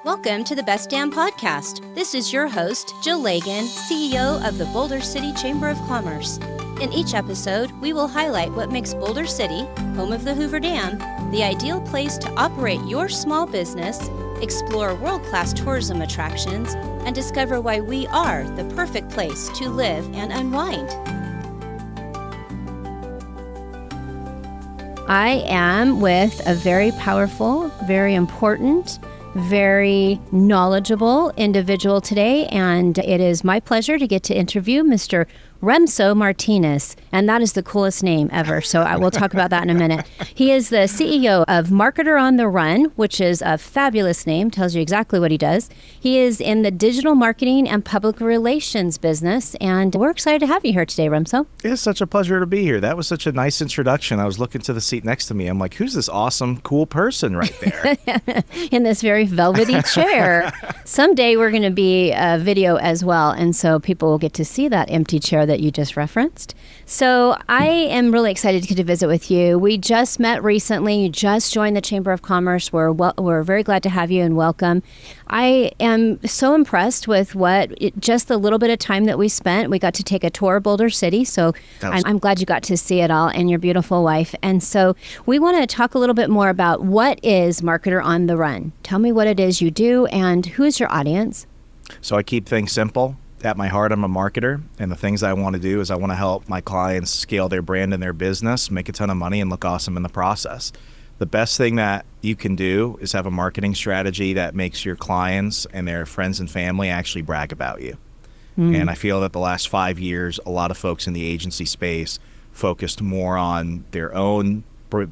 Welcome to the Best Damn Podcast. This is your host, Jill Lagan, CEO of the Boulder City Chamber of Commerce. In each episode, we will highlight what makes Boulder City, home of the Hoover Dam, the ideal place to operate your small business, explore world-class tourism attractions, and discover why we are the perfect place to live and unwind. I am with a very powerful, very important, very knowledgeable individual today, and it is my pleasure to get to interview Mr. Remso Martinez, and that is the coolest name ever, so I will talk about that in a minute. He is the CEO of Marketer on the Run, which is a fabulous name, tells you exactly what he does. He is in the digital marketing and public relations business, and we're excited to have you here today, Remso. It's such a pleasure to be here. That was such a nice introduction. I was looking to the seat next to me. I'm like, who's this awesome, cool person right there? In this very velvety chair. Someday we're going to be a video as well, and so people will get to see that empty chair that you just referenced. So I am really excited to get to visit with you. We just met recently. You just joined the Chamber of Commerce. We're very glad to have you and welcome. I am so impressed with just the little bit of time that we spent. We got to take a tour of Boulder City, so I'm glad you got to see it all, and your beautiful wife. And so we want to talk a little bit more about what is Marketer on the Run. Tell me what it is you do and who is your audience? So I keep things simple. At my heart, I'm a marketer, and the things I want to do is I want to help my clients scale their brand and their business, make a ton of money, and look awesome in the process. The best thing that you can do is have a marketing strategy that makes your clients and their friends and family actually brag about you. And I feel that the last 5 years, a lot of folks in the agency space focused more on their own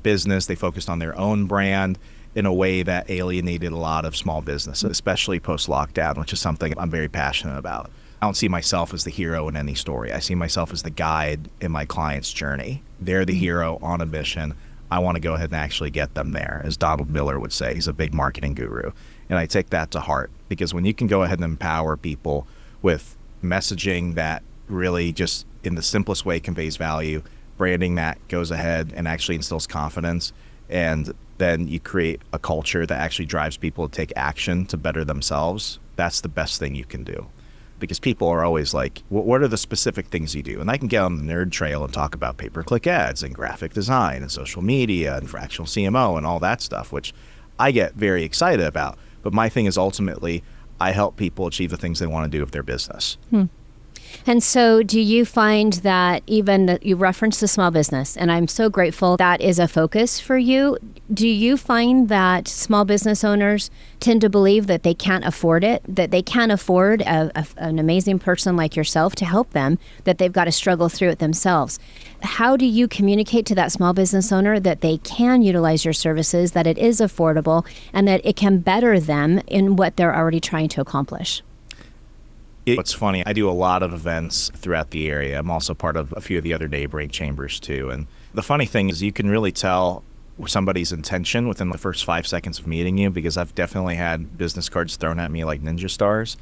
business. They focused on their own brand in a way that alienated a lot of small businesses, especially post-lockdown, which is something I'm very passionate about. I don't see myself as the hero in any story. I see myself as the guide in my client's journey. They're the hero on a mission. I want to go ahead and actually get them there, as Donald Miller would say. He's a big marketing guru. And I take that to heart, because when you can go ahead and empower people with messaging that really just in the simplest way conveys value, branding that goes ahead and actually instills confidence, and then you create a culture that actually drives people to take action to better themselves, that's the best thing you can do. Because people are always like, what are the specific things you do? And I can get on the nerd trail and talk about pay-per-click ads and graphic design and social media and fractional CMO and all that stuff, which I get very excited about. But my thing is ultimately, I help people achieve the things they want to do with their business. And so do you find that you referenced the small business, and I'm so grateful that is a focus for you. Do you find that small business owners tend to believe that they can't afford it, that they can't afford an amazing person like yourself to help them, that they've got to struggle through it themselves? How do you communicate to that small business owner that they can utilize your services, that it is affordable, and that it can better them in what they're already trying to accomplish? It's funny, I do a lot of events throughout the area. I'm also part of a few of the other neighboring chambers too. And the funny thing is you can really tell somebody's intention within the first 5 seconds of meeting you, because I've definitely had business cards thrown at me like ninja stars.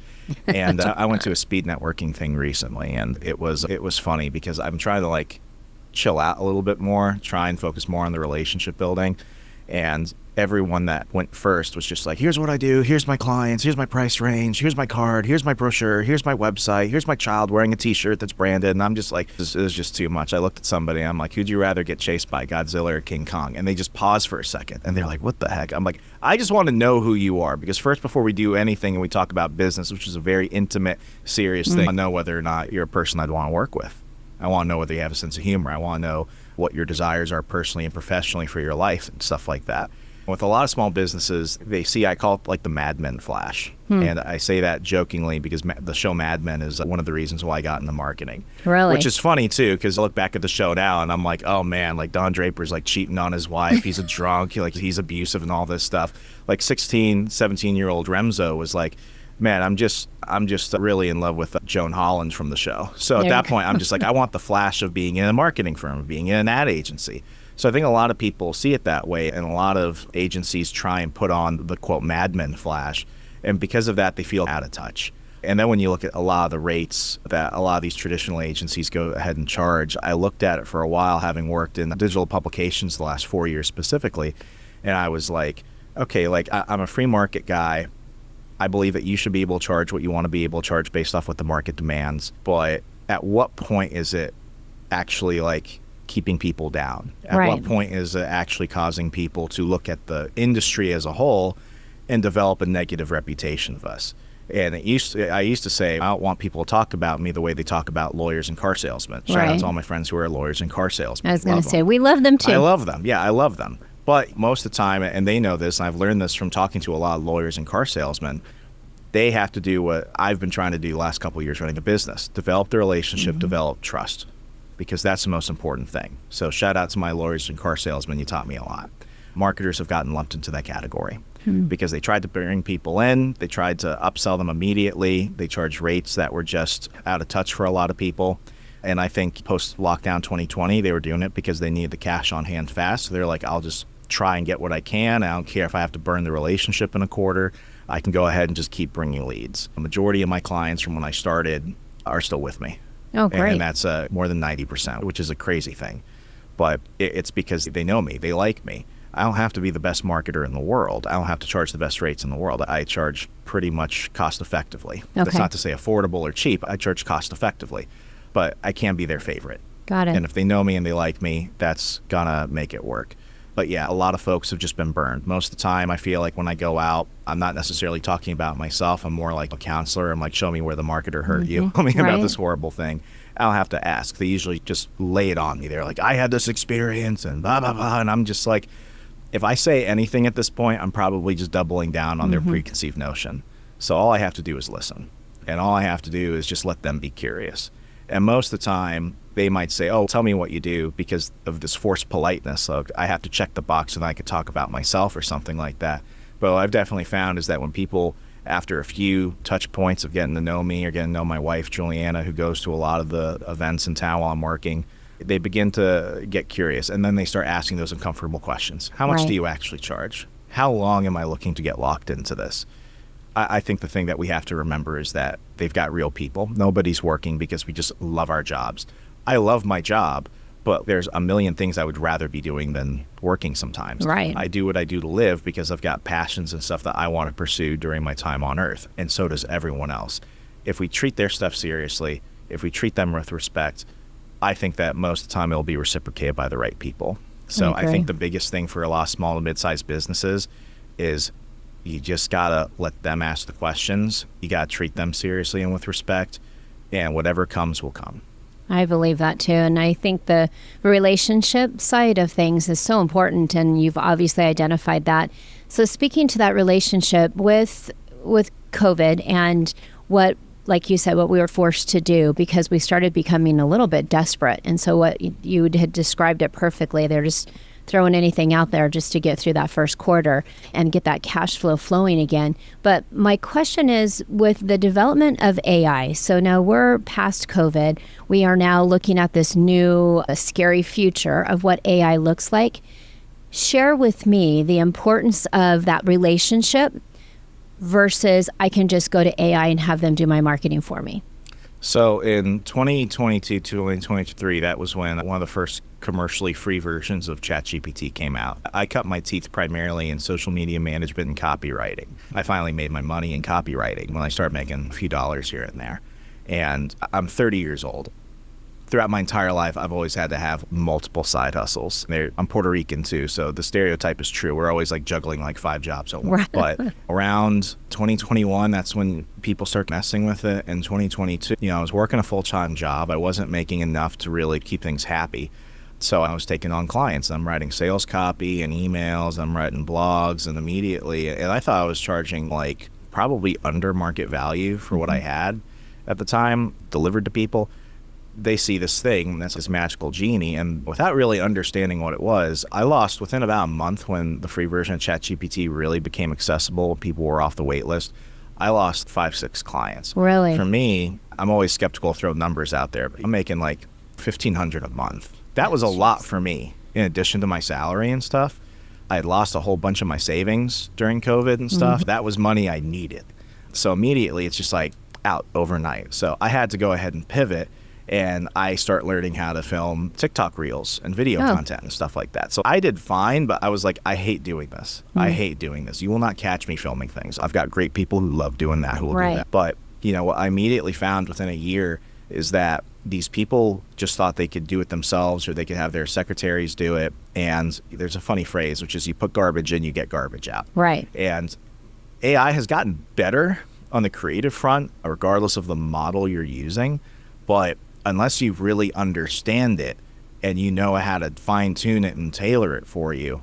And I went to a speed networking thing recently, and it was funny because I'm trying to like chill out a little bit more, try and focus more on the relationship building. And everyone that went first was just like, here's what I do, here's my clients, here's my price range, here's my card, here's my brochure, here's my website, here's my child wearing a t-shirt that's branded. And I'm just like, this is just too much. I looked at somebody, I'm like, who'd you rather get chased by, Godzilla or King Kong? And they just pause for a second and they're like, what the heck? I'm like, I just want to know who you are, because first, before we do anything and we talk about business, which is a very intimate, serious thing, I know whether or not you're a person I'd want to work with. I want to know whether you have a sense of humor. I want to know what your desires are personally and professionally for your life and stuff like that. With a lot of small businesses, I call it like the Mad Men flash. And I say that jokingly because the show Mad Men is one of the reasons why I got into marketing. Really? Which is funny too, because I look back at the show now and I'm like, oh man, like Don Draper's like cheating on his wife. He's a drunk, he's abusive and all this stuff. Like 16, 17-year-old Remso was like, man, I'm just really in love with Joan Holland from the show. So at that point, I'm just like, I want the flash of being in a marketing firm, being in an ad agency. So I think a lot of people see it that way, and a lot of agencies try and put on the quote Mad Men flash, and because of that, they feel out of touch. And then when you look at a lot of the rates that a lot of these traditional agencies go ahead and charge, I looked at it for a while, having worked in digital publications the last 4 years specifically. And I was like, okay, like I'm a free market guy. I believe that you should be able to charge what you want to be able to charge based off what the market demands. But at what point is it actually like keeping people down? At what point is it actually causing people to look at the industry as a whole and develop a negative reputation of us? And I used to say, I don't want people to talk about me the way they talk about lawyers and car salesmen. Shout out to all my friends who are lawyers and car salesmen. I was going to say, we love them too. I love them. Yeah, I love them. But most of the time, and they know this, and I've learned this from talking to a lot of lawyers and car salesmen, they have to do what I've been trying to do the last couple of years running a business: develop the relationship, develop trust, because that's the most important thing. So shout out to my lawyers and car salesmen. You taught me a lot. Marketers have gotten lumped into that category because they tried to bring people in. They tried to upsell them immediately. They charged rates that were just out of touch for a lot of people. And I think post-lockdown 2020, they were doing it because they needed the cash on hand fast. So they're like, I'll just try and get what I can. I don't care if I have to burn the relationship in a quarter. I can go ahead and just keep bringing leads. The majority of my clients from when I started are still with me. Oh, great. And that's more than 90%, which is a crazy thing. But it's because they know me. They like me. I don't have to be the best marketer in the world. I don't have to charge the best rates in the world. I charge pretty much cost effectively. Okay. That's not to say affordable or cheap. I charge cost effectively. But I can be their favorite. Got it. And if they know me and they like me, that's gonna make it work. But yeah, a lot of folks have just been burned. Most of the time, I feel like when I go out, I'm not necessarily talking about myself. I'm more like a counselor. I'm like, show me where the marketer hurt you. Tell me about this horrible thing. I don't have to ask. They usually just lay it on me. They're like, I had this experience and blah, blah, blah. And I'm just like, if I say anything at this point, I'm probably just doubling down on their preconceived notion. So all I have to do is listen. And all I have to do is just let them be curious. And most of the time, they might say, oh, tell me what you do, because of this forced politeness of I have to check the box and I could talk about myself or something like that. But what I've definitely found is that when people, after a few touch points of getting to know me or getting to know my wife, Juliana, who goes to a lot of the events in town while I'm working, they begin to get curious. And then they start asking those uncomfortable questions. How much do you actually charge? How long am I looking to get locked into this? I think the thing that we have to remember is that they've got real people. Nobody's working because we just love our jobs. I love my job, but there's a million things I would rather be doing than working sometimes. Right. I do what I do to live because I've got passions and stuff that I want to pursue during my time on Earth, and so does everyone else. If we treat their stuff seriously, if we treat them with respect, I think that most of the time it'll be reciprocated by the right people. So I think the biggest thing for a lot of small to mid-sized businesses is you just gotta let them ask the questions. You gotta treat them seriously and with respect, and whatever comes will come. I believe that too. And I think the relationship side of things is so important, and you've obviously identified that. So speaking to that relationship with COVID and what, like you said, what we were forced to do because we started becoming a little bit desperate. And so what you had described it perfectly. They're just throwing anything out there just to get through that first quarter and get that cash flow flowing again. But my question is, with the development of AI, so now we're past COVID, we are now looking at this new scary future of what AI looks like. Share with me the importance of that relationship versus I can just go to AI and have them do my marketing for me. So in 2022 to 2023, that was when one of the first commercially free versions of ChatGPT came out. I cut my teeth primarily in social media management and copywriting. I finally made my money in copywriting when I started making a few dollars here and there. And I'm 30 years old. Throughout my entire life, I've always had to have multiple side hustles. I'm Puerto Rican too, so the stereotype is true. We're always like juggling like 5 jobs at once. But around 2021, that's when people start messing with it. In 2022, I was working a full-time job. I wasn't making enough to really keep things happy. So I was taking on clients. I'm writing sales copy and emails. I'm writing blogs, and immediately, and I thought I was charging like probably under market value for what I had at the time delivered to people. They see this thing, that's this magical genie, and without really understanding what it was, I lost within about a month when the free version of ChatGPT really became accessible, people were off the wait list. I lost 5-6 clients. Really? For me, I'm always skeptical of throwing numbers out there, but I'm making like $1,500 a month. That was a lot for me, in addition to my salary and stuff. I had lost a whole bunch of my savings during COVID and stuff. That was money I needed. So immediately it's just like, out overnight. So I had to go ahead and pivot, and I start learning how to film TikTok reels and video content and stuff like that. So I did fine, but I was like, I hate doing this. I hate doing this. You will not catch me filming things. I've got great people who love doing that, who will do that. But, you know, what I immediately found within a year is that these people just thought they could do it themselves, or they could have their secretaries do it. And there's a funny phrase, which is you put garbage in, you get garbage out. Right. And AI has gotten better on the creative front, regardless of the model you're using. But unless you really understand it and you know how to fine tune it and tailor it for you,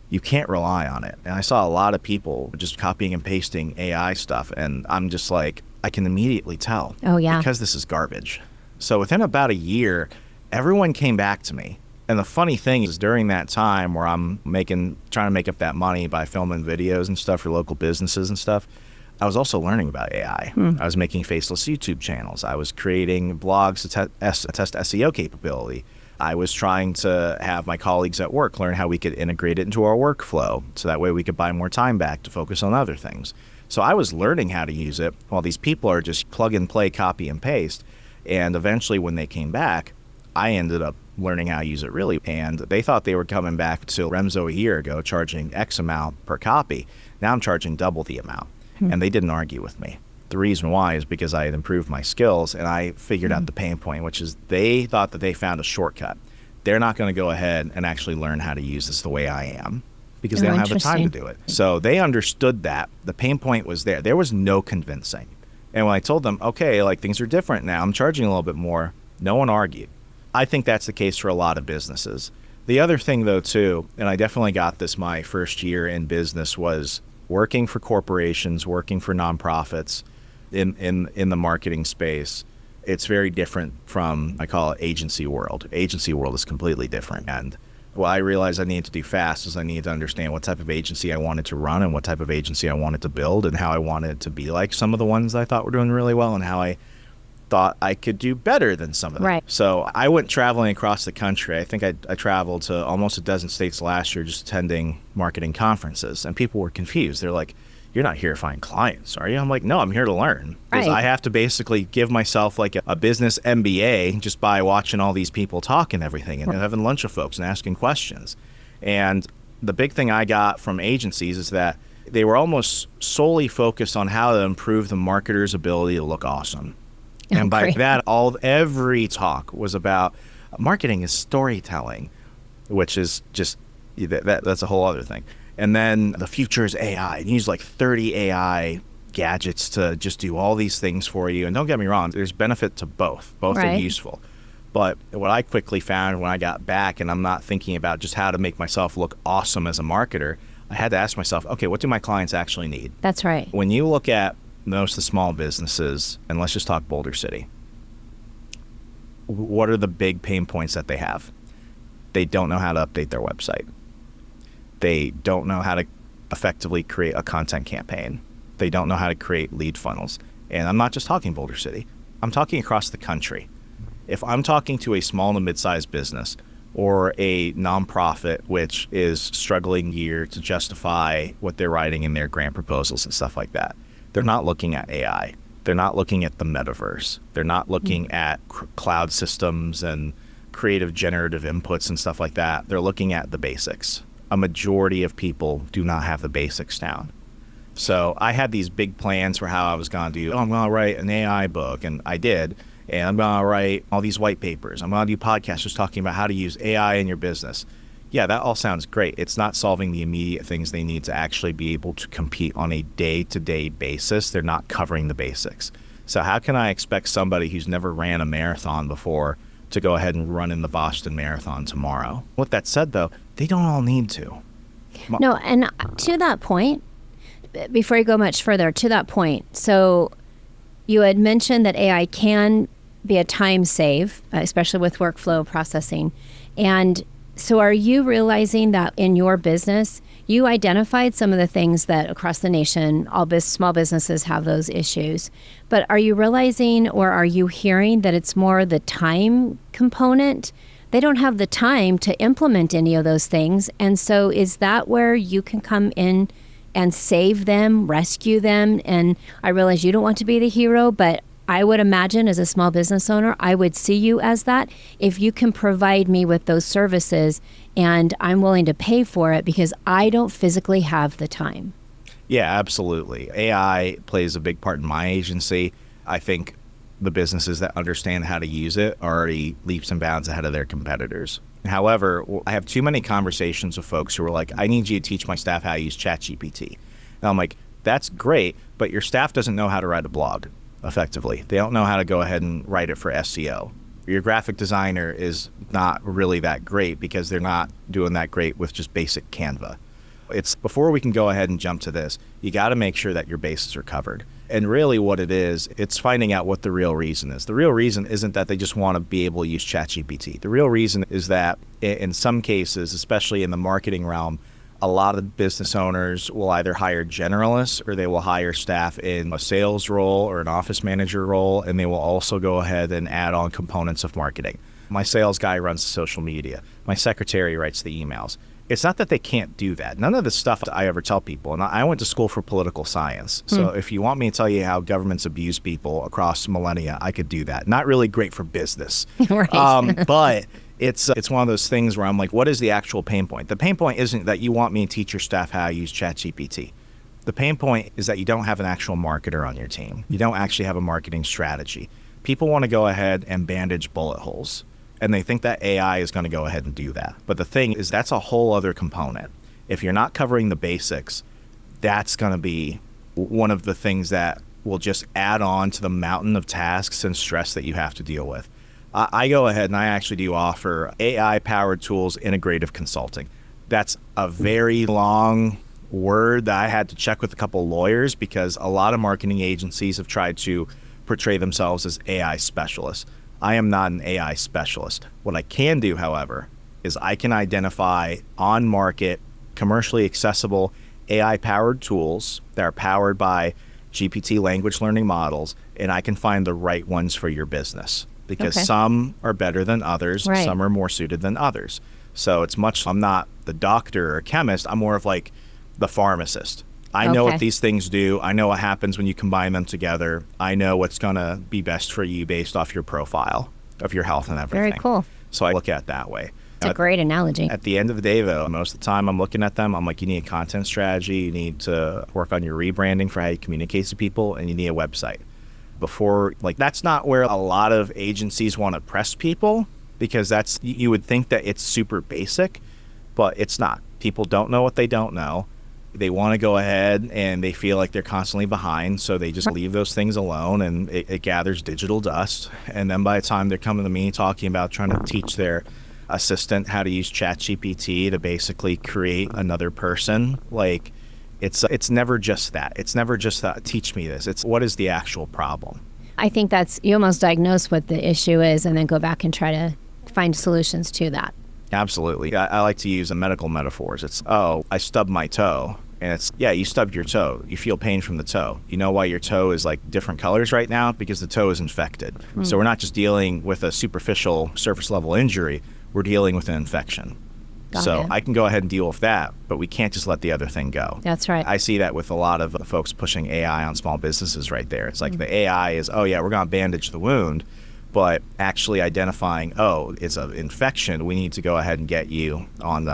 you can't rely on it. And I saw a lot of people just copying and pasting AI stuff, and I'm just like, I can immediately tell. Oh, yeah. Because this is garbage. So within about a year, everyone came back to me. And the funny thing is, during that time where I'm trying to make up that money by filming videos and stuff for local businesses and stuff, I was also learning about AI. I was making faceless YouTube channels. I was creating blogs to test SEO capability. I was trying to have my colleagues at work learn how we could integrate it into our workflow, so that way we could buy more time back to focus on other things. So I was learning how to use it while these people are just plug and play, copy and paste. And eventually when they came back, I ended up learning how to use it really. And they thought they were coming back to Remso a year ago, charging X amount per copy. Now I'm charging double the amount. And they didn't argue with me. The reason why is because I had improved my skills, and I figured out the pain point, which is they thought that they found a shortcut. They're not going to go ahead and actually learn how to use this the way I am, because they don't have the time to do it. So they understood that the pain point was there. There was no convincing. And when I told them, okay, like things are different now, I'm charging a little bit more, no one argued. I think that's the case for a lot of businesses. The other thing though too, and I definitely got this my first year in business, was working for corporations, working for nonprofits in the marketing space. It's very different from, I call it agency world. Agency world is completely different. And what I realized I needed to do fast is I needed to understand what type of agency I wanted to run and what type of agency I wanted to build, and how I wanted it to be like some of the ones I thought were doing really well, and how I thought I could do better than some of them. Right. So I went traveling across the country. I think I traveled to almost a dozen states last year just attending marketing conferences, and people were confused. They're like, you're not here to find clients, are you? I'm like, no, I'm here to learn. Because I have to basically give myself like a business MBA just by watching all these people talk and everything, and having lunch with folks and asking questions. And the big thing I got from agencies is that they were almost solely focused on how to improve the marketer's ability to look awesome. And by that, every talk was about marketing is storytelling, which is just, that's a whole other thing. And then the future is AI. You use like 30 AI gadgets to just do all these things for you. And don't get me wrong, there's benefit to both. Both are useful. But what I quickly found when I got back, and I'm not thinking about just how to make myself look awesome as a marketer, I had to ask myself, okay, what do my clients actually need? That's right. When you look at most of the small businesses, and let's just talk Boulder City, what are the big pain points that they have? They don't know how to update their website. They don't know how to effectively create a content campaign. They don't know how to create lead funnels. And I'm not just talking Boulder City. I'm talking across the country. If I'm talking to a small to mid-sized business or a nonprofit which is struggling year to justify what they're writing in their grant proposals and stuff like that, they're not looking at AI. They're not looking at the metaverse. They're not looking at cloud systems and creative generative inputs and stuff like that. They're looking at the basics. A majority of people do not have the basics down. So I had these big plans for how I was going to do, I'm going to write an AI book, and I did. And I'm going to write all these white papers. I'm going to do podcasts just talking about how to use AI in your business. Yeah, that all sounds great. It's not solving the immediate things they need to actually be able to compete on a day-to-day basis. They're not covering the basics. So how can I expect somebody who's never ran a marathon before to go ahead and run in the Boston Marathon tomorrow? With that said, though, they don't all need to. No, and to that point, before you go much further, to that point, so you had mentioned that AI can be a time save, especially with workflow processing. And so are you realizing that in your business, you identified some of the things that across the nation, all small businesses have those issues, but are you realizing, or are you hearing that it's more the time component? They don't have the time to implement any of those things. And so is that where you can come in and save them, rescue them. And I realize you don't want to be the hero, but I would imagine as a small business owner, I would see you as that. If you can provide me with those services and I'm willing to pay for it because I don't physically have the time. Yeah, absolutely. AI plays a big part in my agency. I think the businesses that understand how to use it are already leaps and bounds ahead of their competitors. However, I have too many conversations with folks who are like, I need you to teach my staff how to use ChatGPT. And I'm like, that's great, but your staff doesn't know how to write a blog effectively. They don't know how to go ahead and write it for SEO. Your graphic designer is not really that great because they're not doing that great with just basic Canva. It's before we can go ahead and jump to this, you got to make sure that your bases are covered. And really what it is, it's finding out what the real reason is. The real reason isn't that they just want to be able to use ChatGPT. The real reason is that in some cases, especially in the marketing realm, a lot of business owners will either hire generalists or they will hire staff in a sales role or an office manager role, and they will also go ahead and add on components of marketing. My sales guy runs the social media. My secretary writes the emails. It's not that they can't do that. None of the stuff I ever tell people, and I went to school for political science. So if you want me to tell you how governments abuse people across millennia, I could do that. Not really great for business. Right. But it's one of those things where I'm like, what is the actual pain point? The pain point isn't that you want me to teach your staff how to use ChatGPT. The pain point is that you don't have an actual marketer on your team. You don't actually have a marketing strategy. People want to go ahead and bandage bullet holes. And they think that AI is going to go ahead and do that. But the thing is, that's a whole other component. If you're not covering the basics, that's going to be one of the things that will just add on to the mountain of tasks and stress that you have to deal with. I go ahead and I actually do offer AI-powered tools integrative consulting. That's a very long word that I had to check with a couple lawyers because a lot of marketing agencies have tried to portray themselves as AI specialists. I am not an AI specialist. What I can do, however, is I can identify on-market, commercially accessible AI-powered tools that are powered by GPT language learning models, and I can find the right ones for your business because some are better than others, some are more suited than others. So I'm not the doctor or chemist, I'm more of like the pharmacist. I know what these things do. I know what happens when you combine them together. I know what's going to be best for you based off your profile of your health and everything. Very cool. So I look at it that way. It's a great analogy. At the end of the day, though, most of the time I'm looking at them, I'm like, you need a content strategy. You need to work on your rebranding for how you communicate to people, and you need a website. That's not where a lot of agencies want to press people because you would think that it's super basic, but it's not. People don't know what they don't know. They want to go ahead and they feel like they're constantly behind, so they just leave those things alone and it gathers digital dust. And then by the time they're coming to me talking about trying to teach their assistant how to use ChatGPT to basically create another person, like it's never just that. It's never just that, teach me this. It's what is the actual problem? I think you almost diagnose what the issue is and then go back and try to find solutions to that. Absolutely. I like to use medical metaphors. It's, I stubbed my toe. And it's, yeah, you stubbed your toe. You feel pain from the toe. You know why your toe is like different colors right now? Because the toe is infected. So we're not just dealing with a superficial surface level injury. We're dealing with an infection. So I can go ahead and deal with that, but we can't just let the other thing go. That's right. I see that with a lot of folks pushing AI on small businesses right there. It's like the AI is, we're going to bandage the wound. But actually identifying, it's an infection, we need to go ahead and get you on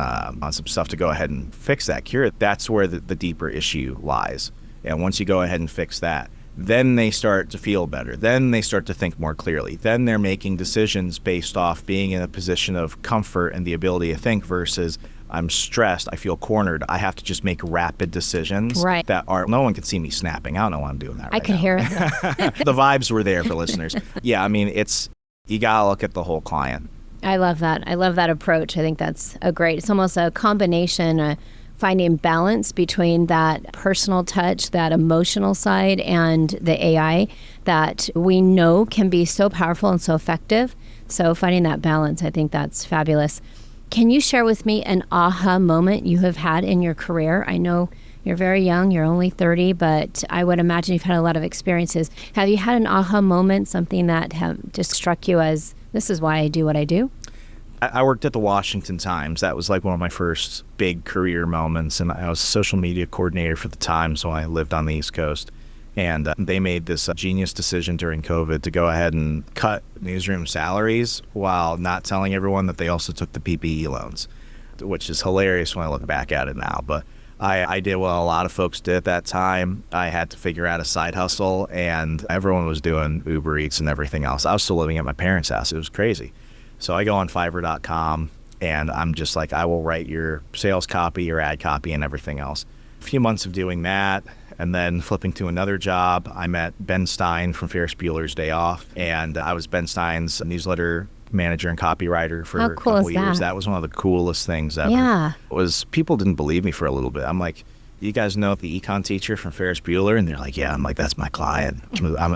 some stuff to go ahead and fix that, cure it. That's where the deeper issue lies. And once you go ahead and fix that, then they start to feel better. Then they start to think more clearly. Then they're making decisions based off being in a position of comfort and the ability to think versus I'm stressed, I feel cornered, I have to just make rapid decisions that no one can see me snapping. I don't know why I'm doing that right now. I can hear it. The vibes were there for listeners. Yeah, I mean, you gotta look at the whole client. I love that. I love that approach. I think that's it's almost a combination, finding balance between that personal touch, that emotional side, and the AI that we know can be so powerful and so effective. So finding that balance, I think that's fabulous. Can you share with me an aha moment you have had in your career? I know you're very young, you're only 30, but I would imagine you've had a lot of experiences. Have you had an aha moment, something that just struck you as, this is why I do what I do? I worked at the Washington Times. That was like one of my first big career moments. And I was a social media coordinator for the Times when I lived on the East Coast. And they made this genius decision during COVID to go ahead and cut newsroom salaries while not telling everyone that they also took the PPE loans, which is hilarious when I look back at it now. But I did what a lot of folks did at that time. I had to figure out a side hustle, and everyone was doing Uber Eats and everything else. I was still living at my parents' house. It was crazy. So I go on Fiverr.com, and I'm just like, I will write your sales copy, your ad copy, and everything else. A few months of doing that, and then flipping to another job, I met Ben Stein from Ferris Bueller's Day Off, and I was Ben Stein's newsletter manager and copywriter for a couple years. That was one of the coolest things ever. Yeah. Was people didn't believe me for a little bit. I'm like, you guys know the econ teacher from Ferris Bueller? And they're like, yeah. I'm like, that's my client.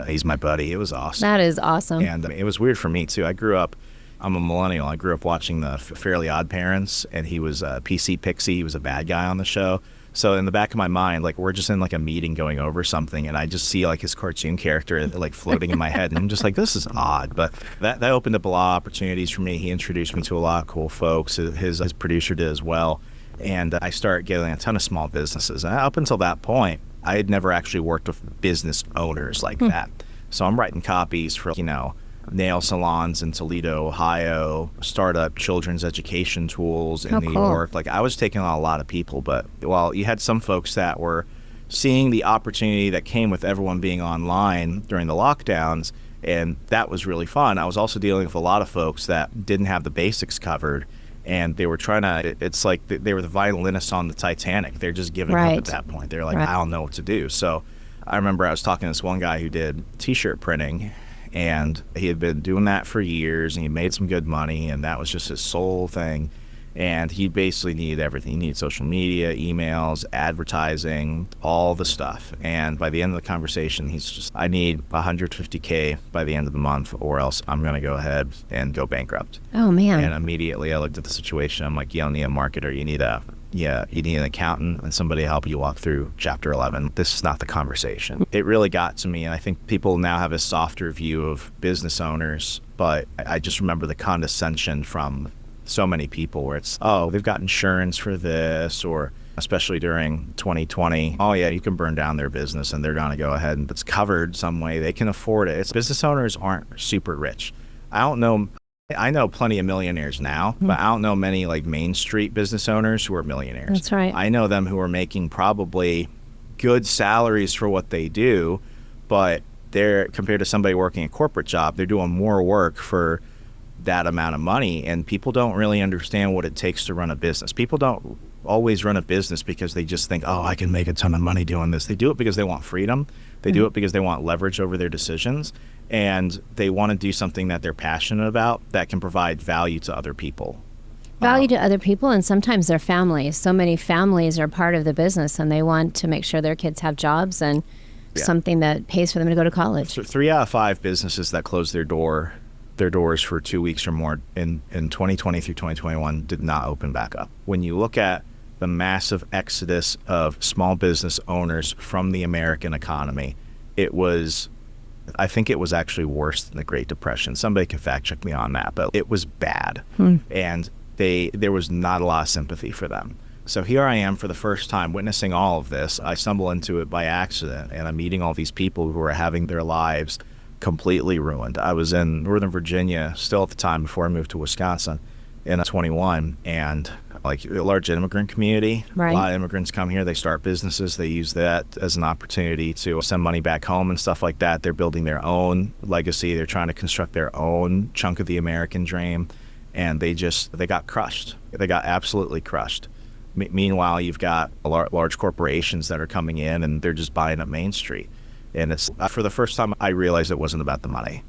He's my buddy. It was awesome. That is awesome. And it was weird for me too. I'm a millennial. I grew up watching the Fairly Odd Parents, and he was PC Pixie. He was a bad guy on the show. So in the back of my mind, like, we're just in like a meeting going over something, and I just see like his cartoon character like floating in my head, and I'm just like, this is odd. But that opened up a lot of opportunities for me. He introduced me to a lot of cool folks. His producer did as well. And I started getting a ton of small businesses. And up until that point, I had never actually worked with business owners like that. So I'm writing copies for, nail salons in Toledo, Ohio, startup children's education tools in New York. Like, I was taking on a lot of people, but while you had some folks that were seeing the opportunity that came with everyone being online during the lockdowns, and that was really fun. I was also dealing with a lot of folks that didn't have the basics covered, and they were trying to, it's like they were the violinists on the Titanic. They're just giving up at that point. They're like, I don't know what to do. So I remember I was talking to this one guy who did t-shirt printing, and he had been doing that for years, and he made some good money, and that was just his sole thing. And he basically needed everything. He needed social media, emails, advertising, all the stuff. And by the end of the conversation, he's just, I need $150K by the end of the month, or else I'm going to go ahead and go bankrupt. Oh, man. And immediately I looked at the situation. I'm like, you don't need a marketer. You need an accountant and somebody to help you walk through Chapter 11. This is not the conversation. It really got to me, and I think people now have a softer view of business owners, but I just remember the condescension from so many people where it's, oh, they've got insurance for this, or especially during 2020, oh yeah, you can burn down their business and they're going to go ahead and it's covered some way. They can afford it. Business owners aren't super rich. I know plenty of millionaires now, but I don't know many like Main Street business owners who are millionaires. That's right. I know them who are making probably good salaries for what they do, but they're, compared to somebody working a corporate job, they're doing more work for that amount of money, and people don't really understand what it takes to run a business. People don't always run a business because they just think, oh, I can make a ton of money doing this. They do it because they want freedom. They do it because they want leverage over their decisions, and they want to do something that they're passionate about that can provide value to other people. Value to other people, and sometimes their families. So many families are part of the business, and they want to make sure their kids have jobs and something that pays for them to go to college. So 3 out of 5 businesses that closed their doors for 2 weeks or more in 2020 through 2021 did not open back up. When you look at the massive exodus of small business owners from the American economy, I think it was actually worse than the Great Depression. Somebody can fact check me on that, but it was bad. And there was not a lot of sympathy for them. So here I am for the first time witnessing all of this. I stumble into it by accident, and I'm meeting all these people who are having their lives completely ruined. I was in Northern Virginia still at the time before I moved to Wisconsin in 21, and like a large immigrant community. Right. A lot of immigrants come here, they start businesses, they use that as an opportunity to send money back home and stuff like that. They're building their own legacy. They're trying to construct their own chunk of the American dream, and they got crushed. They got absolutely crushed. Meanwhile, you've got large corporations that are coming in, and they're just buying up Main Street. And it's, for the first time, I realized it wasn't about the money.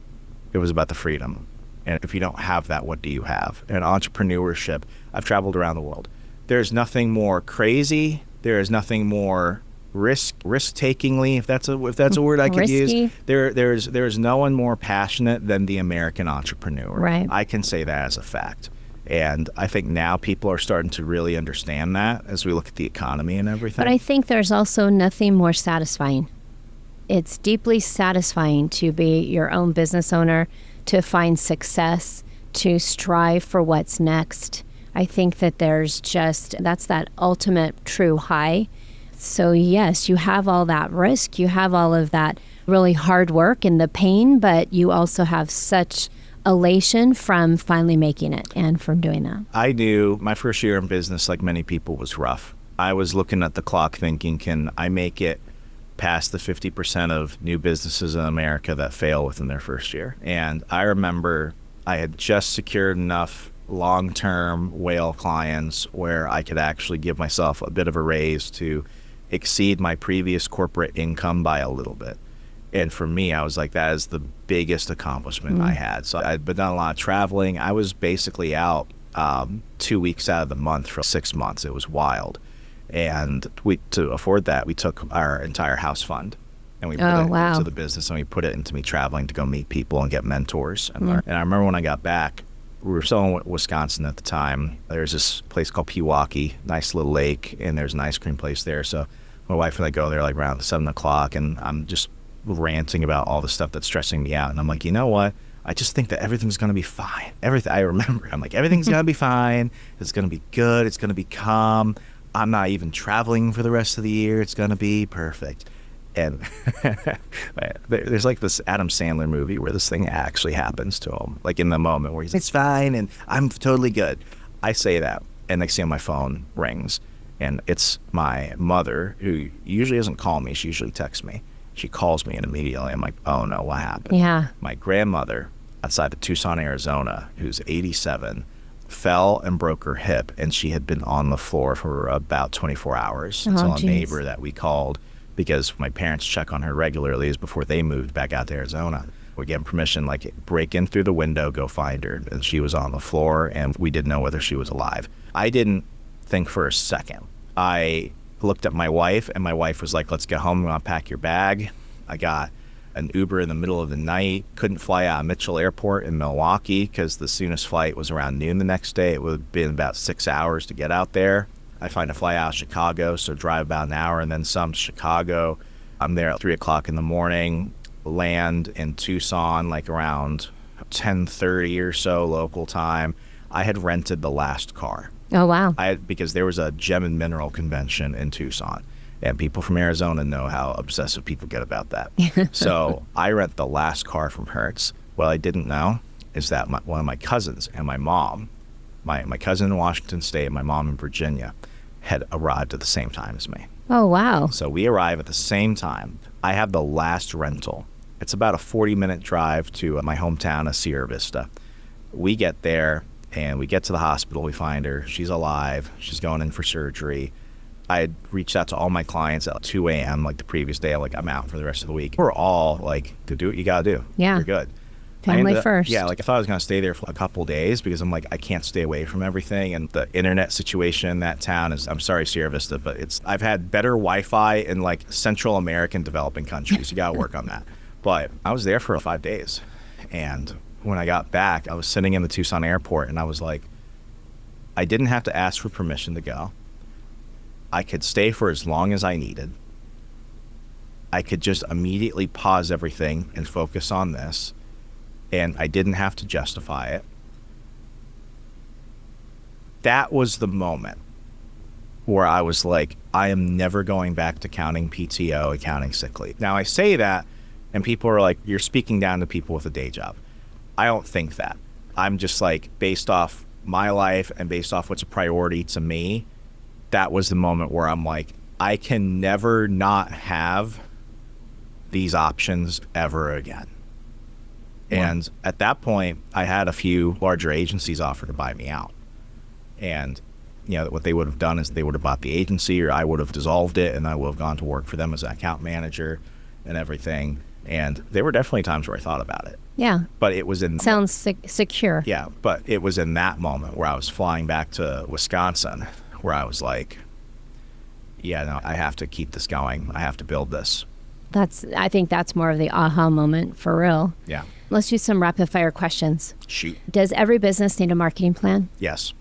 It was about the freedom. And if you don't have that, what do you have? And entrepreneurship, I've traveled around the world. There's nothing more crazy. There is nothing more risk-takingly, if that's a word I could use. There's no one more passionate than the American entrepreneur. Right. I can say that as a fact. And I think now people are starting to really understand that as we look at the economy and everything. But I think there's also nothing more satisfying. It's deeply satisfying to be your own business owner, to find success, to strive for what's next. I think that that's that ultimate true high. So yes, you have all that risk, you have all of that really hard work and the pain, but you also have such elation from finally making it and from doing that. I knew my first year in business, like many people, was rough. I was looking at the clock thinking, can I make it past the 50% of new businesses in America that fail within their first year? And I remember I had just secured enough long-term whale clients where I could actually give myself a bit of a raise to exceed my previous corporate income by a little bit. And for me, I was like, that is the biggest accomplishment I had. So I'd been done a lot of traveling. I was basically out 2 weeks out of the month for 6 months. It was wild. And to afford that, we took our entire house fund and we put it into the business, and we put it into me traveling to go meet people and get mentors and learn. And I remember when I got back, we were still in Wisconsin at the time. There's this place called Pewaukee, nice little lake, and there's an ice cream place there. So my wife and I go there like around 7 o'clock, and I'm just ranting about all the stuff that's stressing me out. And I'm like, you know what? I just think that everything's going to be fine. I remember, I'm like, everything's going to be fine. It's going to be good. It's going to be calm. I'm not even traveling for the rest of the year. It's going to be perfect. And there's like this Adam Sandler movie where this thing actually happens to him, like in the moment where he's like, it's fine and I'm totally good. I say that, and next thing my phone rings, and it's my mother, who usually doesn't call me. She usually texts me. She calls me, and immediately I'm like, oh no, what happened? Yeah. My grandmother outside of Tucson, Arizona, who's 87, fell and broke her hip, and she had been on the floor for about 24 hours until a neighbor that we called, because my parents check on her regularly is before they moved back out to Arizona. We gave permission, like, break in through the window, go find her. And she was on the floor, and we didn't know whether she was alive. I didn't think for a second. I looked at my wife, and my wife was like, let's get home, I'm gonna pack your bag. I got an Uber in the middle of the night, couldn't fly out of Mitchell Airport in Milwaukee because the soonest flight was around noon the next day. It would have been about 6 hours to get out there. I find a flight out of Chicago, so drive about an hour and then some to Chicago. I'm there at 3 o'clock in the morning, land in Tucson like around 10:30 or so local time. I had rented the last car. Oh, wow. Because there was a gem and mineral convention in Tucson. And people from Arizona know how obsessive people get about that. So I rent the last car from Hertz. What I didn't know is that one of my cousins and my mom, my cousin in Washington State and my mom in Virginia, had arrived at the same time as me. Oh, wow. So we arrive at the same time. I have the last rental. It's about a 40-minute drive to my hometown of Sierra Vista. We get there, and we get to the hospital. We find her. She's alive. She's going in for surgery. I had reached out to all my clients at 2 a.m. like the previous day. Like, I'm out for the rest of the week. We're all like, to do what you got to do. Yeah. You're good. Family first. Yeah, like I thought I was going to stay there for a couple of days because I'm like, I can't stay away from everything. And the internet situation in that town is, I'm sorry, Sierra Vista, but I've had better Wi-Fi in like Central American developing countries. You got to work on that. But I was there for 5 days. And when I got back, I was sitting in the Tucson airport, and I was like, I didn't have to ask for permission to go. I could stay for as long as I needed. I could just immediately pause everything and focus on this. And I didn't have to justify it. That was the moment where I was like, I am never going back to counting PTO and counting sick leave. Now I say that, and people are like, you're speaking down to people with a day job. I don't think that. I'm just like, based off my life and based off what's a priority to me, that was the moment where I'm like, I can never not have these options ever again. And at that point, I had a few larger agencies offer to buy me out. And, you know, what they would have done is they would have bought the agency, or I would have dissolved it, and I would have gone to work for them as an account manager and everything. And there were definitely times where I thought about it. Yeah. But it was in... Sounds secure. Yeah, but it was in that moment where I was flying back to Wisconsin where I was like, yeah, no, I have to keep this going. I have to build this. I think that's more of the aha moment for real. Yeah. Let's do some rapid fire questions. Shoot. Does every business need a marketing plan? Yes.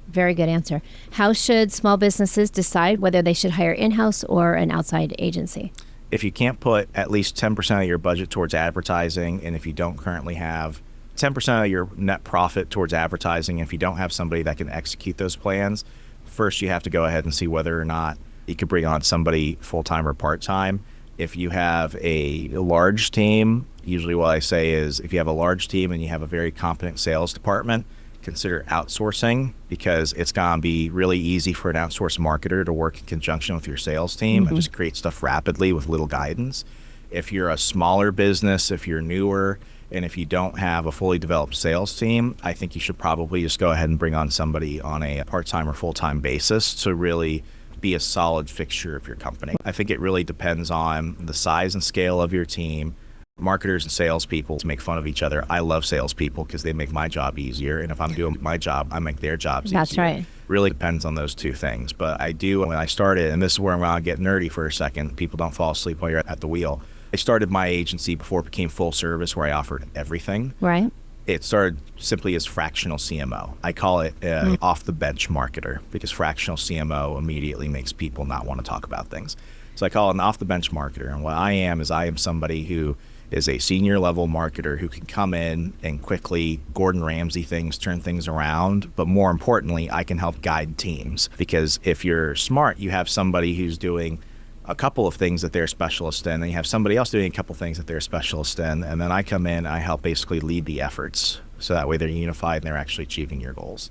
Very good answer. How should small businesses decide whether they should hire in-house or an outside agency? If you can't put at least 10% of your budget towards advertising, and if you don't currently have 10% of your net profit towards advertising. If you don't have somebody that can execute those plans, first you have to go ahead and see whether or not you could bring on somebody full-time or part-time. If you have a large team, usually what I say is if you have a large team and you have a very competent sales department, consider outsourcing, because it's going to be really easy for an outsourced marketer to work in conjunction with your sales team and just create stuff rapidly with little guidance. If you're a smaller business, if you're newer, and if you don't have a fully developed sales team, I think you should probably just go ahead and bring on somebody on a part-time or full-time basis to really be a solid fixture of your company. I think it really depends on the size and scale of your team. Marketers and salespeople make fun of each other. I love salespeople because they make my job easier. And if I'm doing my job, I make their jobs easier. That's right. Really depends on those two things. But I do, when I started, and this is where I'm going to get nerdy for a second, people don't fall asleep while you're at the wheel. I started my agency before it became full service, where I offered everything. Right. It started simply as fractional CMO. I call it off the bench marketer, because fractional CMO immediately makes people not want to talk about things. So I call it an off the bench marketer. And what I am somebody who is a senior level marketer who can come in and quickly Gordon Ramsay things, turn things around. But more importantly, I can help guide teams, because if you're smart, you have somebody who's doing a couple of things that they're a specialist in, and you have somebody else doing a couple of things that they're a specialist in, and then I come in, I help basically lead the efforts, so that way they're unified and they're actually achieving your goals.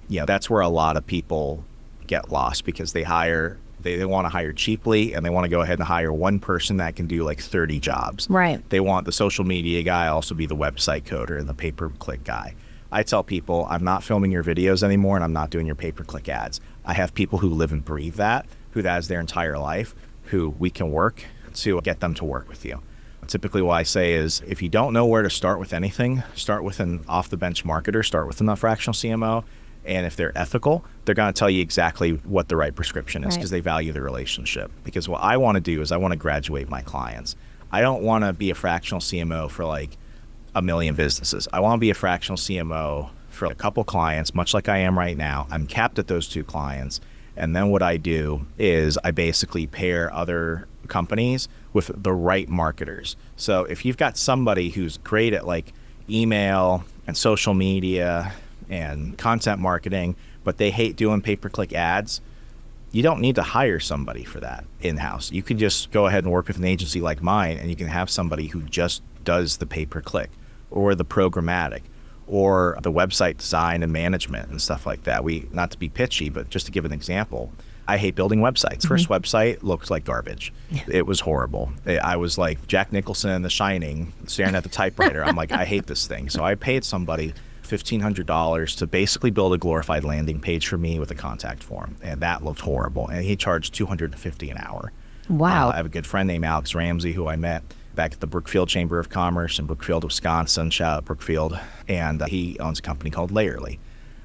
That's where a lot of people get lost, because they want to hire cheaply, and they want to go ahead and hire one person that can do like 30 jobs. Right. They want the social media guy also be the website coder and the pay-per-click guy. I tell people, I'm not filming your videos anymore, and I'm not doing your pay-per-click ads. I have people who live and breathe that, who that is their entire life, who we can work to get them to work with you. Typically what I say is, if you don't know where to start with anything, start with an off-the-bench marketer, start with a fractional CMO, and if they're ethical, they're going to tell you exactly what the right prescription is, because they value the relationship. Because what I want to do is I want to graduate my clients. I don't want to be a fractional CMO for like a million businesses. I want to be a fractional CMO for a couple clients, much like I am right now. I'm capped at those 2 clients. And then what I do is I basically pair other companies with the right marketers. So if you've got somebody who's great at like email and social media and content marketing, but they hate doing pay-per-click ads, you don't need to hire somebody for that in-house. You can just go ahead and work with an agency like mine, and you can have somebody who just does the pay-per-click or the programmatic or the website design and management and stuff like that. Not to be pitchy, but just to give an example, I hate building websites. First website looked like garbage. It was horrible. I was like Jack Nicholson in The Shining, staring at the typewriter. I'm like, I hate this thing. So I paid somebody $1,500 to basically build a glorified landing page for me with a contact form, and that looked horrible. And he charged $250 an hour. Wow. I have a good friend named Alex Ramsey, who I met back at the Brookfield Chamber of Commerce in Brookfield, Wisconsin. Shout out Brookfield. And he owns a company called Layerly.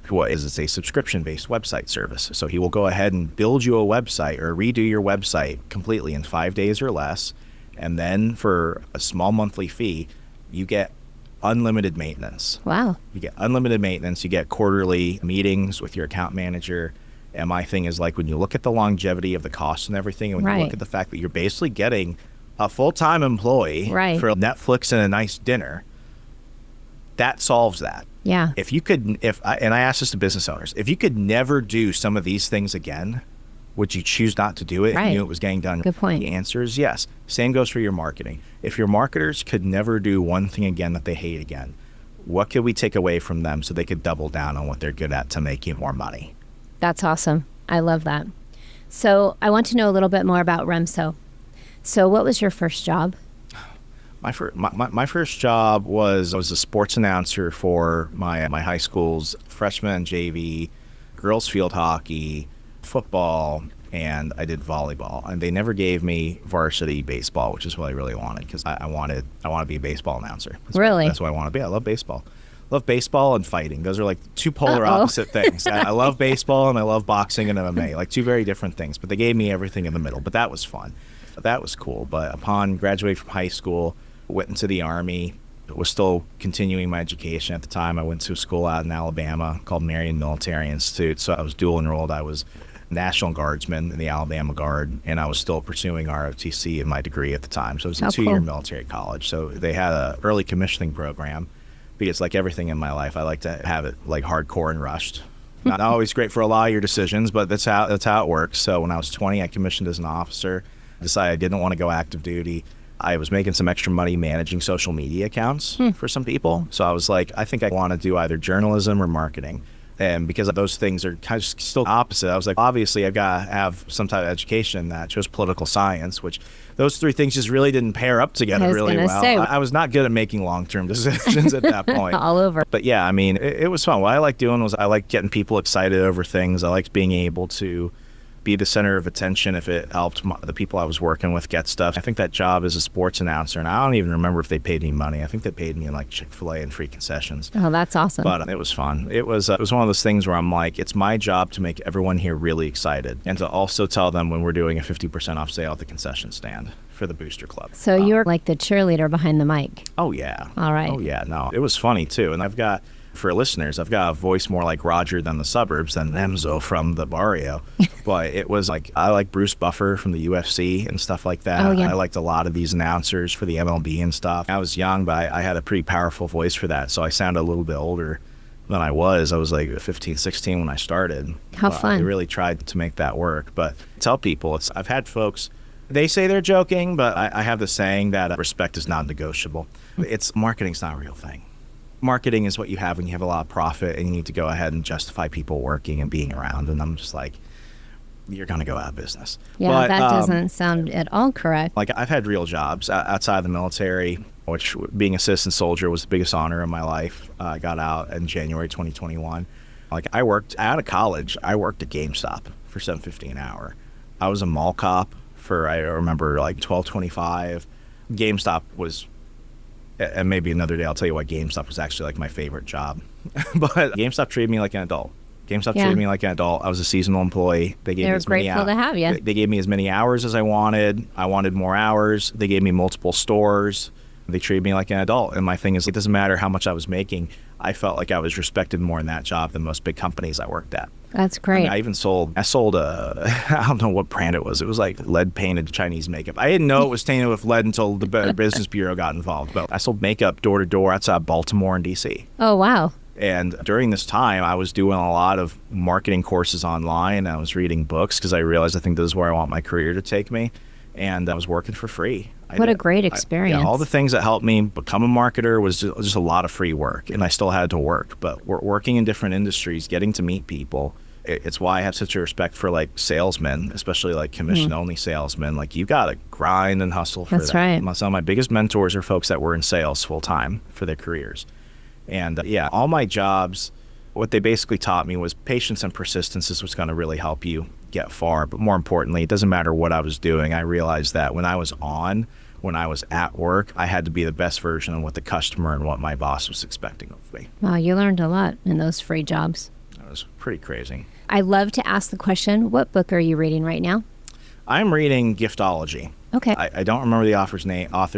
What is it's a subscription-based website service. So he will go ahead and build you a website or redo your website completely in 5 days or less. And then for a small monthly fee, you get unlimited maintenance. Wow. You get unlimited maintenance. You get quarterly meetings with your account manager. And my thing is, like, when you look at the longevity of the costs and everything, and when you look at the fact that you're basically getting a full-time employee for Netflix and a nice dinner, that solves that. Yeah. If you could, and I ask this to business owners, if you could never do some of these things again, would you choose not to do it if you knew it was getting done? Good point. The answer is yes. Same goes for your marketing. If your marketers could never do one thing again that they hate again, what could we take away from them so they could double down on what they're good at to make you more money? That's awesome. I love that. So I want to know a little bit more about Remso. So what was your first job? My first job was I was a sports announcer for my high school's freshman JV, girls field hockey, football, and I did volleyball. And they never gave me varsity baseball, which is what I really wanted, because I want to be a baseball announcer. That's what I want to be. I love baseball. Love baseball and fighting. Those are like two polar opposite things. I love baseball and I love boxing and MMA, like two very different things. But they gave me everything in the middle. But that was fun. That was cool. But upon graduating from high school, went into the Army, was still continuing my education at the time. I went to a school out in Alabama called Marion Military Institute. So I was dual enrolled. I was National Guardsman in the Alabama Guard, and I was still pursuing ROTC in my degree at the time. So it was a two-year military college. So they had an early commissioning program because like everything in my life, I like to have it like hardcore and rushed. Not always great for a lot of your decisions, but that's how it works. So when I was 20, I commissioned as an officer, decided I didn't want to go active duty. I was making some extra money managing social media accounts for some people. So I was like, I think I want to do either journalism or marketing. And because those things are kind of still opposite, I was like, obviously, I've got to have some type of education that chose political science, which those three things just really didn't pair up together really well. I was not good at making long-term decisions at that point. All over. But yeah, I mean, it was fun. What I liked doing was I liked getting people excited over things. I liked being able to be the center of attention if it helped the people I was working with get stuff. I think that job as a sports announcer, and I don't even remember if they paid me money. I think they paid me in like Chick-fil-A and free concessions. Oh, that's awesome. But it was fun. It was one of those things where I'm like, it's my job to make everyone here really excited and to also tell them when we're doing a 50% off sale at the concession stand for the Booster Club. So you're like the cheerleader behind the mic. Oh, yeah. All right. Oh, yeah. No, it was funny, too. And for listeners, I've got a voice more like Roger than the suburbs than Remso from the barrio. But it was like, I like Bruce Buffer from the UFC and stuff like that. Oh, yeah. I liked a lot of these announcers for the MLB and stuff. I was young, but I had a pretty powerful voice for that. So I sounded a little bit older than I was. I was like 15, 16 when I started. How fun. I really tried to make that work. But tell people, I've had folks, they say they're joking, but I have the saying that respect is not negotiable. Marketing's not a real thing. Marketing is what you have when you have a lot of profit and you need to go ahead and justify people working and being around. And I'm just like, you're going to go out of business. Yeah, but that doesn't sound at all correct. Like I've had real jobs outside of the military, which being a citizen soldier was the biggest honor of my life. I got out in January 2021. Like I worked out of college. I worked at GameStop for $7.50 an hour. I was a mall cop for, I remember, like $12.25. GameStop was, and maybe another day I'll tell you why GameStop was actually like my favorite job. But GameStop treated me like an adult. Treated me like an adult. I was a seasonal employee. They were grateful to have you. They gave me as many hours as I wanted. I wanted more hours. They gave me multiple stores. They treated me like an adult. And my thing is, it doesn't matter how much I was making. I felt like I was respected more in that job than most big companies I worked at. That's great. I even sold a, I don't know what brand it was. It was like lead painted Chinese makeup. I didn't know it was tainted with lead until the Business Bureau got involved. But I sold makeup door to door outside Baltimore and DC. Oh, wow. And during this time, I was doing a lot of marketing courses online. I was reading books because I realized I think this is where I want my career to take me. And I was working for free. What a great experience. All the things that helped me become a marketer was just a lot of free work. And I still had to work. But working in different industries, getting to meet people, it's why I have such a respect for like salesmen, especially like commission-only salesmen. Like you got to grind and hustle for that. That's right. Some of my biggest mentors are folks that were in sales full-time for their careers. And all my jobs, what they basically taught me was patience and persistence is what's going to really help you get far. But more importantly, it doesn't matter what I was doing. I realized that when I was at work, I had to be the best version of what the customer and what my boss was expecting of me. Wow, you learned a lot in those free jobs. That was pretty crazy. I love to ask the question, what book are you reading right now? I'm reading Giftology. Okay. I don't remember the author's name off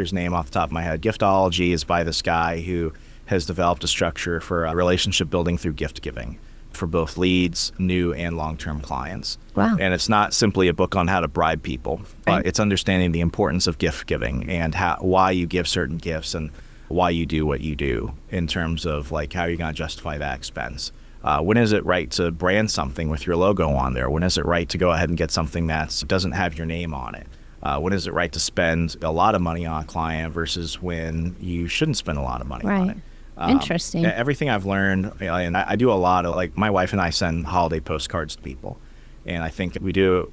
the top of my head. Giftology is by this guy who has developed a structure for relationship building through gift giving for both leads, new and long-term clients. Wow. And it's not simply a book on how to bribe people. Right. It's understanding the importance of gift giving and why you give certain gifts and why you do what you do in terms of like how you're going to justify that expense. When is it right to brand something with your logo on there? When is it right to go ahead and get something that doesn't have your name on it? When is it right to spend a lot of money on a client versus when you shouldn't spend a lot of money on it? Interesting. Everything I've learned, and I do a lot of, like, my wife and I send holiday postcards to people, and I think we do,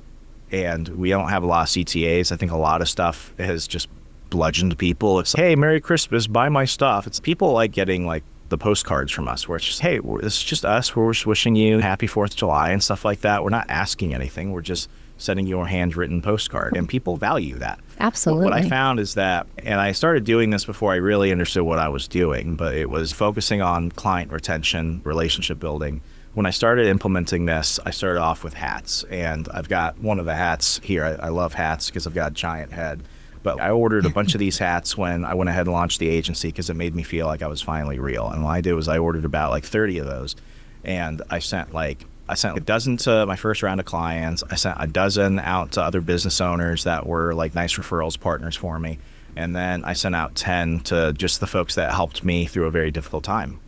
and we don't have a lot of CTAs. I think a lot of stuff has just bludgeoned people. It's like, hey, Merry Christmas, buy my stuff. It's people like getting like the postcards from us where it's just, hey, this is just us. We're just wishing you happy 4th of July and stuff like that. We're not asking anything. We're just sending you a handwritten postcard, and people value that. Absolutely. What I found is that, and I started doing this before I really understood what I was doing, but it was focusing on client retention, relationship building. When I started implementing this, I started off with hats, and I've got one of the hats here. I love hats because I've got a giant head. But I ordered a bunch of these hats when I went ahead and launched the agency because it made me feel like I was finally real. And what I did was I ordered about like 30 of those, and I sent a dozen to my first round of clients. I sent a dozen out to other business owners that were like nice referrals partners for me. And then I sent out 10 to just the folks that helped me through a very difficult time.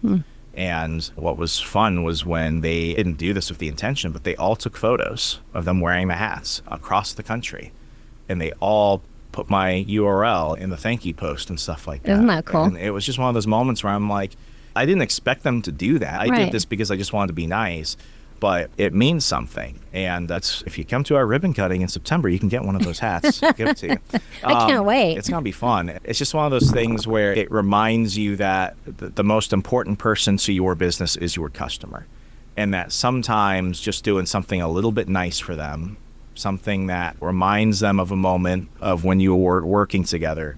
And what was fun was when they didn't do this with the intention, but they all took photos of them wearing the hats across the country. And they all put my URL in the thank you post and stuff like that. Isn't that cool? And it was just one of those moments where I'm like, I didn't expect them to do that. I did this because I just wanted to be nice, but it means something. And that's, if you come to our ribbon cutting in September, you can get one of those hats. I'll give it to you. I can't wait. It's going to be fun. It's just one of those things where it reminds you that the most important person to your business is your customer. And that sometimes just doing something a little bit nice for them, something that reminds them of a moment of when you were working together,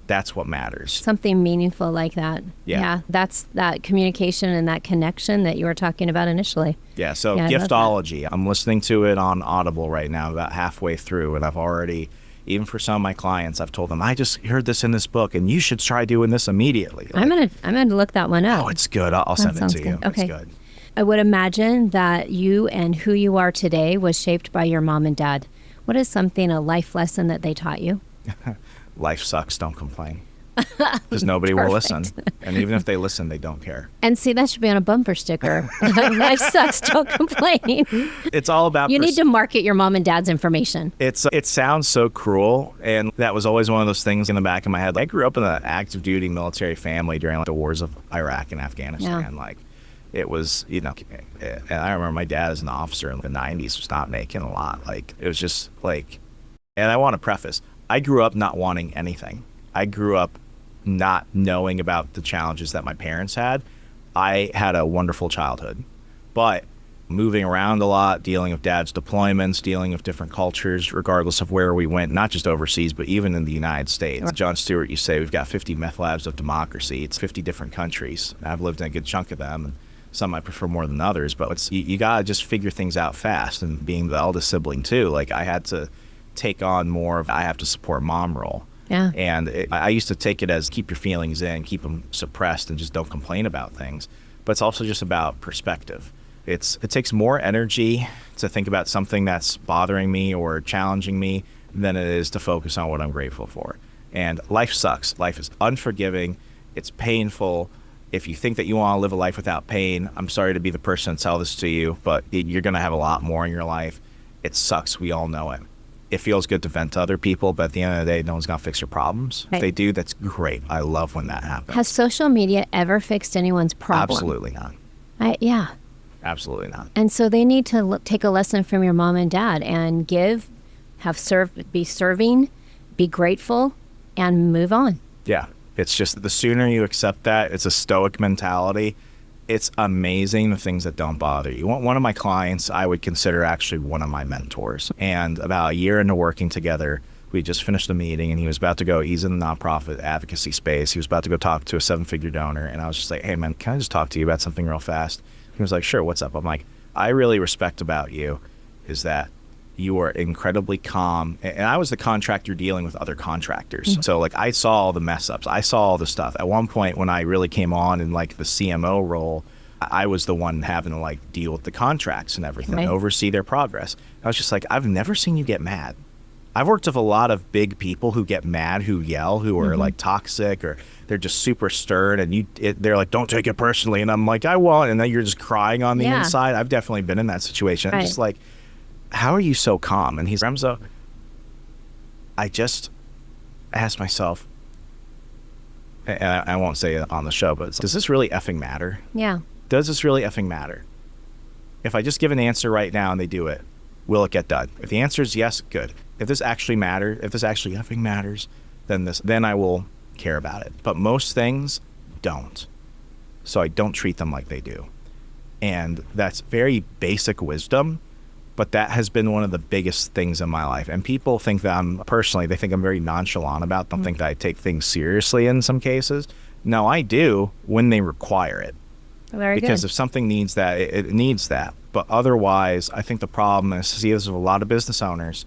that's what matters. Something meaningful like that. Yeah. That's that communication and that connection that you were talking about initially. Yeah, so Giftology, I'm listening to it on Audible right now, about halfway through, and I've already, even for some of my clients, I've told them, I just heard this in this book, and you should try doing this immediately. Like, I'm gonna look that one up. Oh, it's good. I'll send it to you. Okay. It's good. I would imagine that you and who you are today was shaped by your mom and dad. What is something, a life lesson that they taught you? Life sucks, don't complain. Because nobody will listen. And even if they listen, they don't care. And see, that should be on a bumper sticker. Life sucks, don't complain. It's all about... You need to market your mom and dad's information. It sounds so cruel, and that was always one of those things in the back of my head. I grew up in an active duty military family during the wars of Iraq and Afghanistan. Yeah. It was, and I remember my dad as an officer in the 90s was not making a lot. It was just and I want to preface, I grew up not wanting anything. I grew up not knowing about the challenges that my parents had. I had a wonderful childhood, but moving around a lot, dealing with dad's deployments, dealing with different cultures, regardless of where we went, not just overseas, but even in the United States. Right. John Stewart, you say, we've got 50 meth labs of democracy. It's 50 different countries. I've lived in a good chunk of them, and some I prefer more than others, but you got to just figure things out fast. And being the eldest sibling too, I had to take on more of, I have to support mom role. Yeah. And I used to take it as keep your feelings in, keep them suppressed, and just don't complain about things. But it's also just about perspective. It takes more energy to think about something that's bothering me or challenging me than it is to focus on what I'm grateful for. And life sucks. Life is unforgiving. It's painful. If you think that you want to live a life without pain, I'm sorry to be the person to tell this to you, but you're going to have a lot more in your life. It sucks. We all know it. It feels good to vent to other people, but at the end of the day, no one's going to fix your problems. Right. If they do, that's great. I love when that happens. Has social media ever fixed anyone's problem? Absolutely not. Yeah. Absolutely not. And so they need to take a lesson from your mom and dad and be serving, be grateful, and move on. Yeah. It's just the sooner you accept that, it's a stoic mentality. It's amazing the things that don't bother you. One of my clients I would consider actually one of my mentors. And about a year into working together, we just finished a meeting and he was about to go, he's in the nonprofit advocacy space. He was about to go talk to a 7-figure donor. And I was just like, hey man, can I just talk to you about something real fast? He was like, sure, what's up? I'm like, I really respect about you is that you are incredibly calm. And I was the contractor dealing with other contractors. Mm-hmm. So I saw all the mess ups. I saw all the stuff. At one point when I really came on in the CMO role, I was the one having to deal with the contracts and everything, right. Oversee their progress. I was just like, I've never seen you get mad. I've worked with a lot of big people who get mad, who yell, who are mm-hmm. Toxic, or they're just super stern, and they're like, don't take it personally. And I'm like, I won't. And then you're just crying on the inside. I've definitely been in that situation. Right. I'm just like, how are you so calm? And he's, Remso, I just asked myself, and I won't say it on the show, but does this really effing matter? Yeah. Does this really effing matter? If I just give an answer right now and they do it, will it get done? If the answer is yes, good. If this actually effing matters, then I will care about it. But most things don't. So I don't treat them like they do. And that's very basic wisdom, but that has been one of the biggest things in my life. And people think that they think I'm very nonchalant about them, think that I take things seriously in some cases. No, I do when they require it. Very because good. If something needs that, it needs that. But otherwise, I think the problem is, this with a lot of business owners,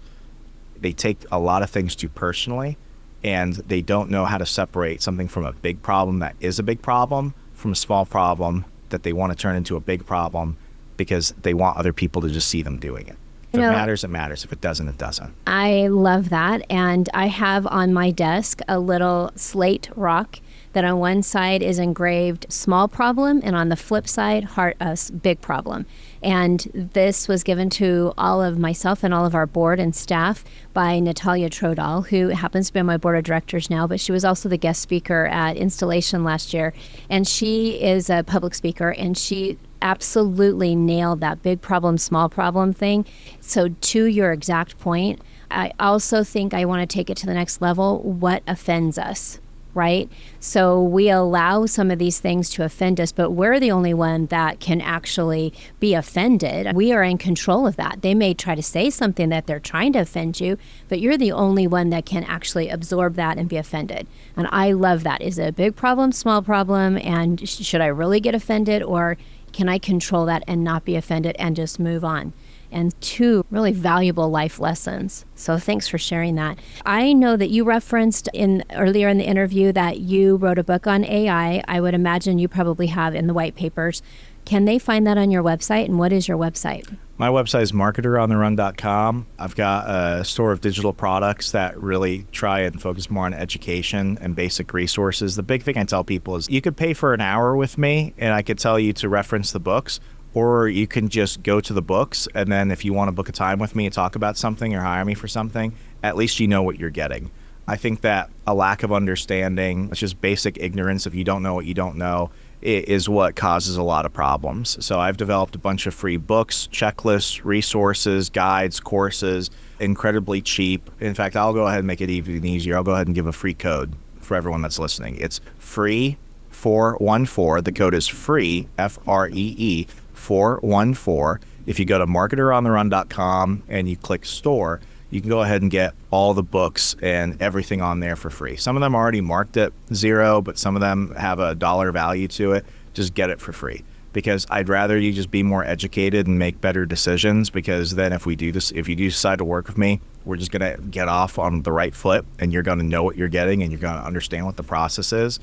they take a lot of things too personally, and they don't know how to separate something from a big problem that is a big problem from a small problem that they want to turn into a big problem because they want other people to just see them doing it. If it matters, it matters. If it doesn't, it doesn't. I love that. And I have on my desk a little slate rock that on one side is engraved small problem, and on the flip side, heart us big problem. And this was given to all of myself and all of our board and staff by Natalia Trodal, who happens to be on my board of directors now, but she was also the guest speaker at Installation last year. And she is a public speaker, and she absolutely nailed that big problem, small problem thing. So to your exact point, I also think I want to take it to the next level. What offends us? Right? So we allow some of these things to offend us, but we're the only one that can actually be offended. We are in control of that. They may try to say something that they're trying to offend you, but you're the only one that can actually absorb that and be offended. And I love that. Is it a big problem, small problem? And should I really get offended, or can I control that and not be offended and just move on? And two really valuable life lessons. So thanks for sharing that. I know that you referenced earlier in the interview that you wrote a book on AI. I would imagine you probably have in the white papers. Can they find that on your website? And what is your website? My website is marketerontherun.com. I've got a store of digital products that really try and focus more on education and basic resources. The big thing I tell people is you could pay for an hour with me and I could tell you to reference the books, or you can just go to the books, and then if you want to book a time with me and talk about something or hire me for something, at least you know what you're getting. I think that a lack of understanding, it's just basic ignorance, if you don't know what you don't know, is what causes a lot of problems. So I've developed a bunch of free books, checklists, resources, guides, courses, incredibly cheap. In fact, I'll go ahead and make it even easier. I'll go ahead and give a free code for everyone that's listening. It's free 414. The code is free, FREE, 414. If you go to marketerontherun.com and you click store, you can go ahead and get all the books and everything on there for free. Some of them are already marked at $0, but some of them have a dollar value to it. Just get it for free, because I'd rather you just be more educated and make better decisions, because then if you do decide to work with me, we're just going to get off on the right foot, and you're going to know what you're getting and you're going to understand what the process is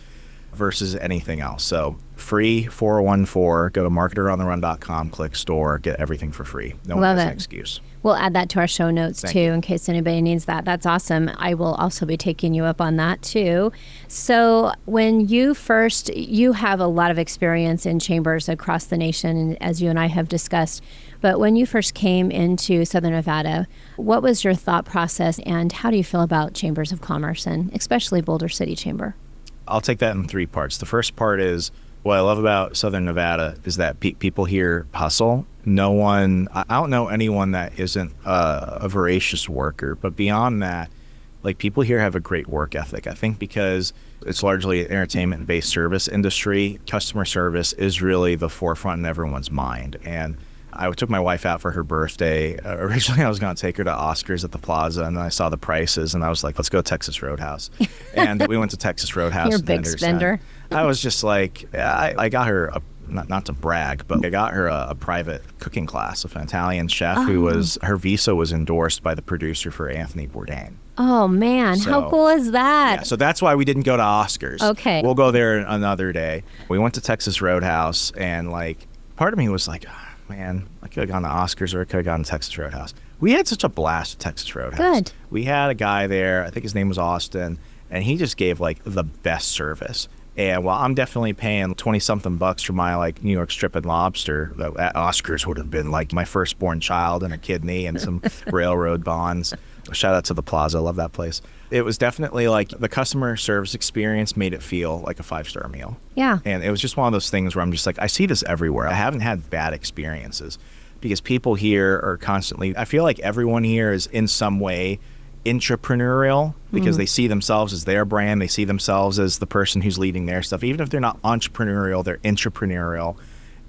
versus anything else. So free 414, go to marketerontherun.com, click store, get everything for free. No one has an excuse. We'll add that to our show notes too, in case anybody needs that. That's awesome. I will also be taking you up on that too. So when you have a lot of experience in chambers across the nation, as you and I have discussed, but when you first came into Southern Nevada, what was your thought process, and how do you feel about chambers of commerce, and especially Boulder City Chamber? I'll take that in three parts. The first part is, what I love about Southern Nevada is that people here hustle. I don't know anyone that isn't a voracious worker, but beyond that, like, people here have a great work ethic. I think because it's largely an entertainment-based service industry, customer service is really the forefront in everyone's mind. And I took my wife out for her birthday. Originally, I was going to take her to Oscars at the Plaza, and then I saw the prices, and I was like, let's go to Texas Roadhouse. And we went to Texas Roadhouse. You're a big spender. I was just like, I got her, not to brag, but I got her a private cooking class of an Italian chef her visa was endorsed by the producer for Anthony Bourdain. Oh, man. How cool is that? Yeah, so that's why we didn't go to Oscars. Okay. We'll go there another day. We went to Texas Roadhouse, and like, part of me was like, man, I could have gone to Oscars, or I could have gone to Texas Roadhouse. We had such a blast at Texas Roadhouse. Good. We had a guy there, I think his name was Austin, and he just gave like the best service. And while I'm definitely paying 20-something bucks for my like New York strip and lobster, at Oscars would have been like my firstborn child and a kidney and some railroad bonds. Shout out to the Plaza. I love that place. It was definitely like the customer service experience made it feel like a 5-star meal. Yeah. And it was just one of those things where I'm just like, I see this everywhere. I haven't had bad experiences because people here are constantly, I feel like everyone here is in some way intrapreneurial because they see themselves as their brand. They see themselves as the person who's leading their stuff. Even if they're not entrepreneurial, they're intrapreneurial.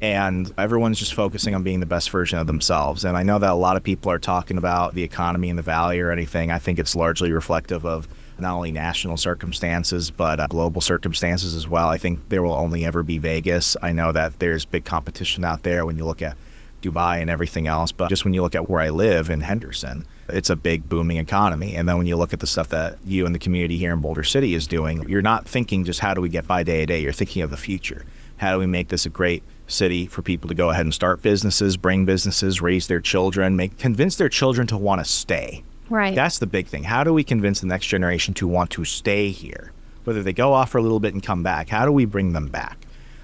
And everyone's just focusing on being the best version of themselves. And I know that a lot of people are talking about the economy in the valley or anything. I think it's largely reflective of not only national circumstances, but global circumstances as well. I think there will only ever be Vegas. I know that there's big competition out there when you look at Dubai and everything else. But just when you look at where I live in Henderson, it's a big booming economy. And then when you look at the stuff that you and the community here in Boulder City is doing, you're not thinking just how do we get by day to day. You're thinking of the future. How do we make this a great city for people to go ahead and start businesses, bring businesses, raise their children, convince their children to want to stay. Right. That's the big thing. How do we convince the next generation to want to stay here? Whether they go off for a little bit and come back, how do we bring them back?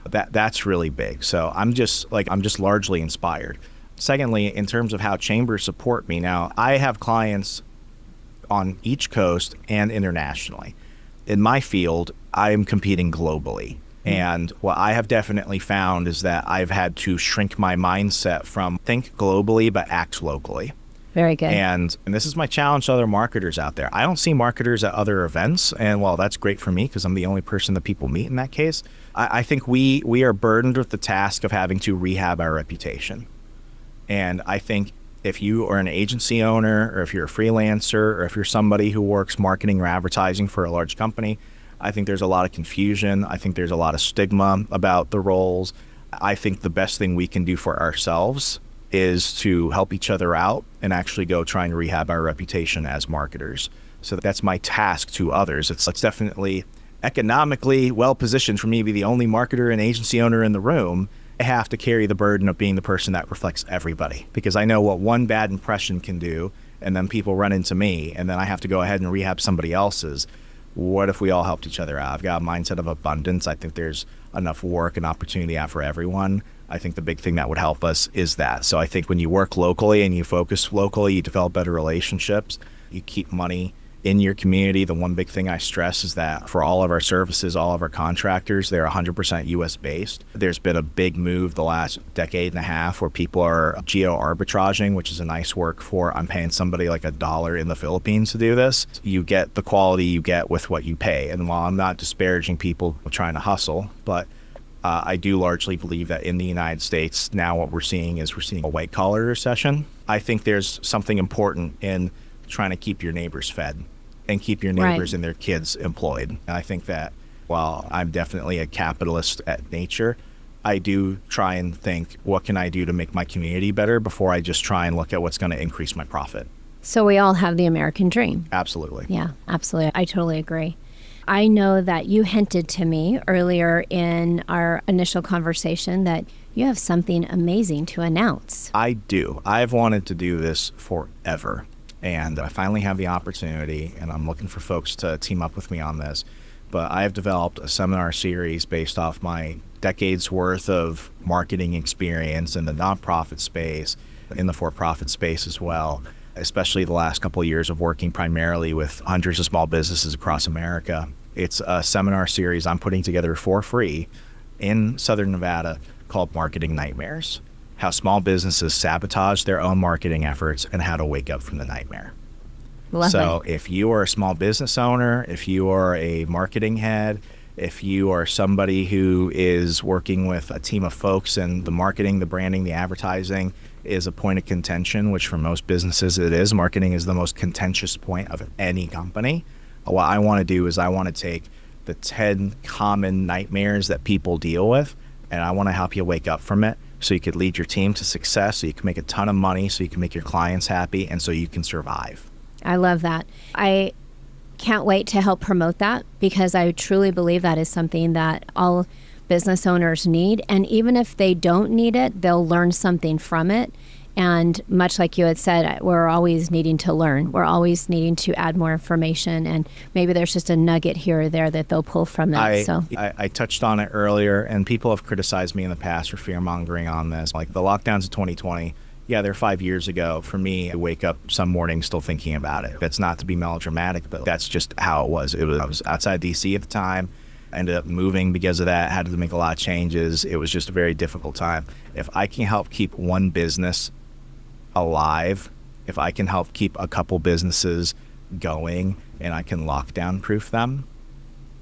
That's really big. So I'm just largely inspired. Secondly, in terms of how chambers support me now, I have clients on each coast and internationally. In my field, I am competing globally. And what I have definitely found is that I've had to shrink my mindset from think globally but act locally. Very good. And this is my challenge to other marketers out there. I don't see marketers at other events, and while that's great for me because I'm the only person that people meet in that case, I think we are burdened with the task of having to rehab our reputation. And I think if you are an agency owner, or if you're a freelancer, or if you're somebody who works marketing or advertising for a large company, I think there's a lot of confusion. I think there's a lot of stigma about the roles. I think the best thing we can do for ourselves is to help each other out and actually go try and rehab our reputation as marketers. So that's my task to others. It's definitely economically well positioned for me to be the only marketer and agency owner in the room. I have to carry the burden of being the person that reflects everybody, because I know what one bad impression can do, and then people run into me, and then I have to go ahead and rehab somebody else's. What if we all helped each other out? I've got a mindset of abundance. I think there's enough work and opportunity out for everyone. I think the big thing that would help us is that. So I think when you work locally and you focus locally, you develop better relationships, you keep money in your community. The one big thing I stress is that for all of our services, all of our contractors, they're 100% US based. There's been a big move the last decade and a half where people are geo arbitraging, which is a nice work for, I'm paying somebody like $1 in the Philippines to do this. You get the quality you get with what you pay. And while I'm not disparaging people trying to hustle, but I do largely believe that in the United States, now what we're seeing is a white collar recession. I think there's something important in trying to keep your neighbors fed and keep your neighbors and their kids employed. And I think that while I'm definitely a capitalist at nature, I do try and think, what can I do to make my community better before I just try and look at what's going to increase my profit. So we all have the American dream. Absolutely. Yeah, absolutely. I totally agree. I know that you hinted to me earlier in our initial conversation that you have something amazing to announce. I do. I've wanted to do this forever. And I finally have the opportunity, and I'm looking for folks to team up with me on this. But I have developed a seminar series based off my decades worth of marketing experience in the nonprofit space, in the for-profit space as well, especially the last couple of years of working primarily with hundreds of small businesses across America. It's a seminar series I'm putting together for free in Southern Nevada called Marketing Nightmares: How Small Businesses Sabotage Their Own Marketing Efforts and How to Wake Up from the Nightmare. So if you are a small business owner, if you are a marketing head, if you are somebody who is working with a team of folks and the marketing, the branding, the advertising is a point of contention, which for most businesses it is. Marketing is the most contentious point of any company. What I want to do is I want to take the 10 common nightmares that people deal with, and I want to help you wake up from it so you could lead your team to success, so you can make a ton of money, so you can make your clients happy, and so you can survive. I love that. I can't wait to help promote that, because I truly believe that is something that all business owners need. And even if they don't need it, they'll learn something from it. And much like you had said, we're always needing to learn. We're always needing to add more information. And maybe there's just a nugget here or there that they'll pull from that. I touched on it earlier, and people have criticized me in the past for fear-mongering on this. Like the lockdowns of 2020, yeah, they're 5 years ago. For me, I wake up some morning still thinking about it. That's not to be melodramatic, but that's just how it was. I was outside D.C. at the time. I ended up moving because of that, had to make a lot of changes. It was just a very difficult time. If I can help keep one business alive, if I can help keep a couple businesses going, and I can lockdown proof them,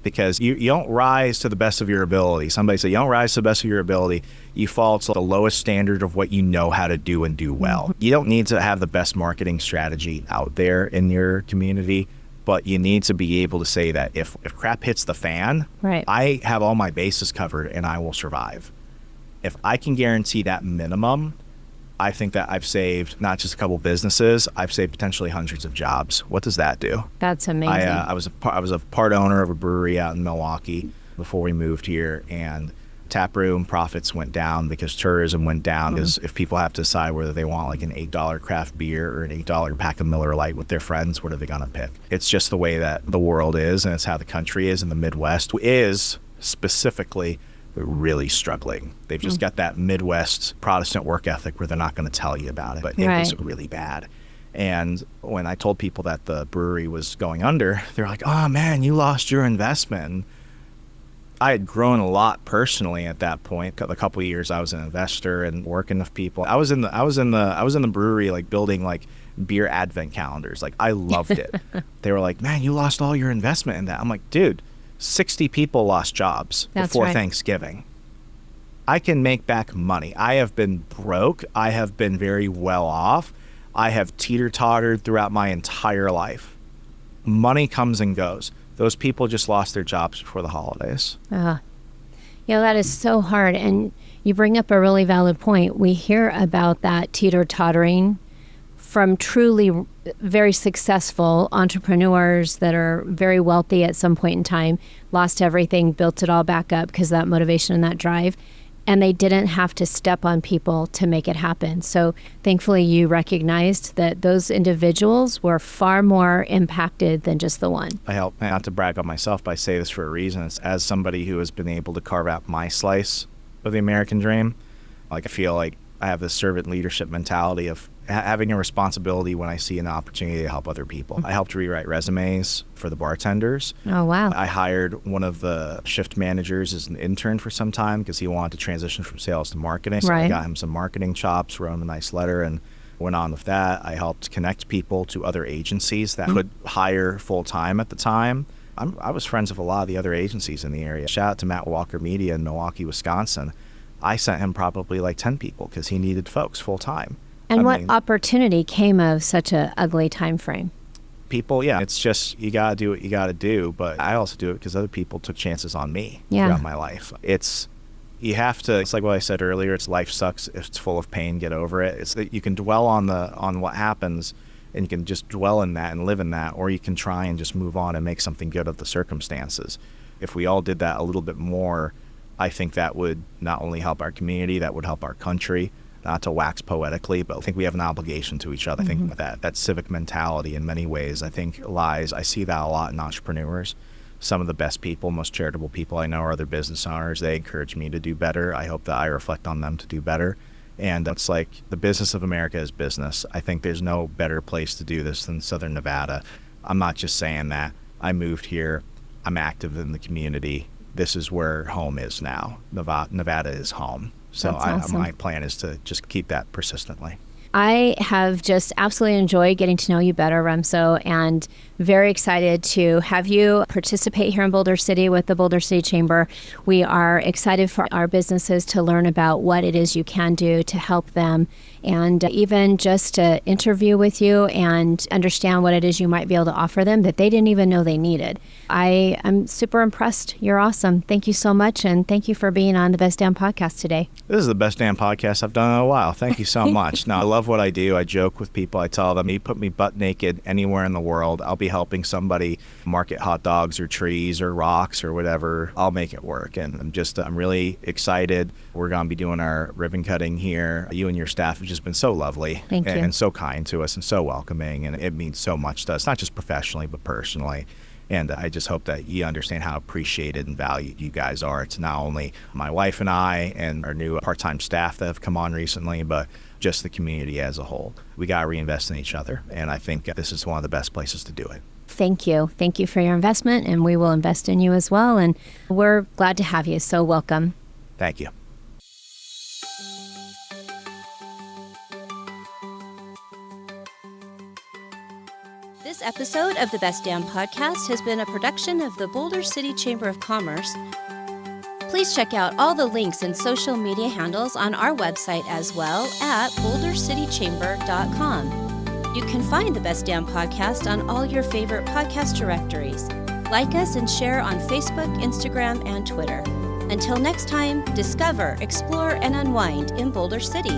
because you don't rise to the best of your ability. Somebody said you don't rise to the best of your ability. You fall to the lowest standard of what you know how to do and do well. You don't need to have the best marketing strategy out there in your community, but you need to be able to say that if crap hits the fan, I have all my bases covered and I will survive. If I can guarantee that minimum, I think that I've saved not just a couple businesses, I've saved potentially hundreds of jobs. What does that do? That's amazing. I was a part owner of a brewery out in Milwaukee before we moved here, and Taproom profits went down because tourism went down. Because if people have to decide whether they want like an $8 craft beer or an $8 pack of Miller Lite with their friends, what are they going to pick? It's just the way that the world is, and it's how the country is, and the Midwest is specifically really struggling. They've just got that Midwest Protestant work ethic where they're not going to tell you about it, but it was really bad. And when I told people that the brewery was going under, they're like, "Oh man, you lost your investment." I had grown a lot personally at that point. A couple of years I was an investor and working with people. I was in the brewery, like building like beer advent calendars. Like I loved it. They were like, "Man, you lost all your investment in that." I'm like, "Dude, 60 people lost jobs before Thanksgiving. I can make back money. I have been broke. I have been very well off. I have teeter-tottered throughout my entire life. Money comes and goes. Those people just lost their jobs before the holidays." That is so hard. And you bring up a really valid point. We hear about that teeter-tottering from truly very successful entrepreneurs that are very wealthy at some point in time, lost everything, built it all back up because of that motivation and that drive. And they didn't have to step on people to make it happen. So thankfully you recognized that those individuals were far more impacted than just the one. I help, not to brag on myself, but I say this for a reason. It's as somebody who has been able to carve out my slice of the American dream, like I feel like I have this servant leadership mentality of having a responsibility when I see an opportunity to help other people. I helped rewrite resumes for the bartenders. Oh, wow. I hired one of the shift managers as an intern for some time because he wanted to transition from sales to marketing. So I got him some marketing chops, wrote him a nice letter, and went on with that. I helped connect people to other agencies that could hire full-time at the time. I was friends with a lot of the other agencies in the area. Shout out to Matt Walker Media in Milwaukee, Wisconsin. I sent him probably like 10 people because he needed folks full-time. And what opportunity came of such an ugly time frame? People, it's just you got to do what you got to do. But I also do it because other people took chances on me throughout my life. You have to, it's like what I said earlier, it's life sucks. If it's full of pain, get over it. It's that you can dwell on what happens and you can just dwell in that and live in that, or you can try and just move on and make something good of the circumstances. If we all did that a little bit more, I think that would not only help our community, that would help our country. Not to wax poetically, but I think we have an obligation to each other. I think that civic mentality in many ways, I think lies. I see that a lot in entrepreneurs. Some of the best people, most charitable people I know are other business owners. They encourage me to do better. I hope that I reflect on them to do better. And it's like the business of America is business. I think there's no better place to do this than Southern Nevada. I'm not just saying that. I moved here. I'm active in the community. This is where home is now. Nevada is home. So awesome. My plan is to just keep that persistently. I have just absolutely enjoyed getting to know you better, Remso, and very excited to have you participate here in Boulder City with the Boulder City Chamber. We are excited for our businesses to learn about what it is you can do to help them, and even just to interview with you and understand what it is you might be able to offer them that they didn't even know they needed. I am super impressed. You're awesome. Thank you so much, and thank you for being on the Best Damn Podcast today. This is the best damn podcast I've done in a while. Thank you so much. No, I love what I do. I joke with people. I tell them, you put me butt naked anywhere in the world, I'll be helping somebody market hot dogs or trees or rocks or whatever. I'll make it work. And I'm really excited. We're going to be doing our ribbon cutting here. You and your staff have just been so lovely. Thank you. And so kind to us and so welcoming. And it means so much to us, not just professionally, but personally. And I just hope that you understand how appreciated and valued you guys are. It's not only my wife and I and our new part-time staff that have come on recently, but just the community as a whole. We got to reinvest in each other. And I think this is one of the best places to do it. Thank you. Thank you for your investment, and we will invest in you as well. And we're glad to have you. So welcome. Thank you. This episode of the Best Damn Podcast has been a production of the Boulder City Chamber of Commerce. Please check out all the links and social media handles on our website as well at bouldercitychamber.com. You can find the Best Damn Podcast on all your favorite podcast directories. Like us and share on Facebook, Instagram, and Twitter. Until next time, discover, explore, and unwind in Boulder City.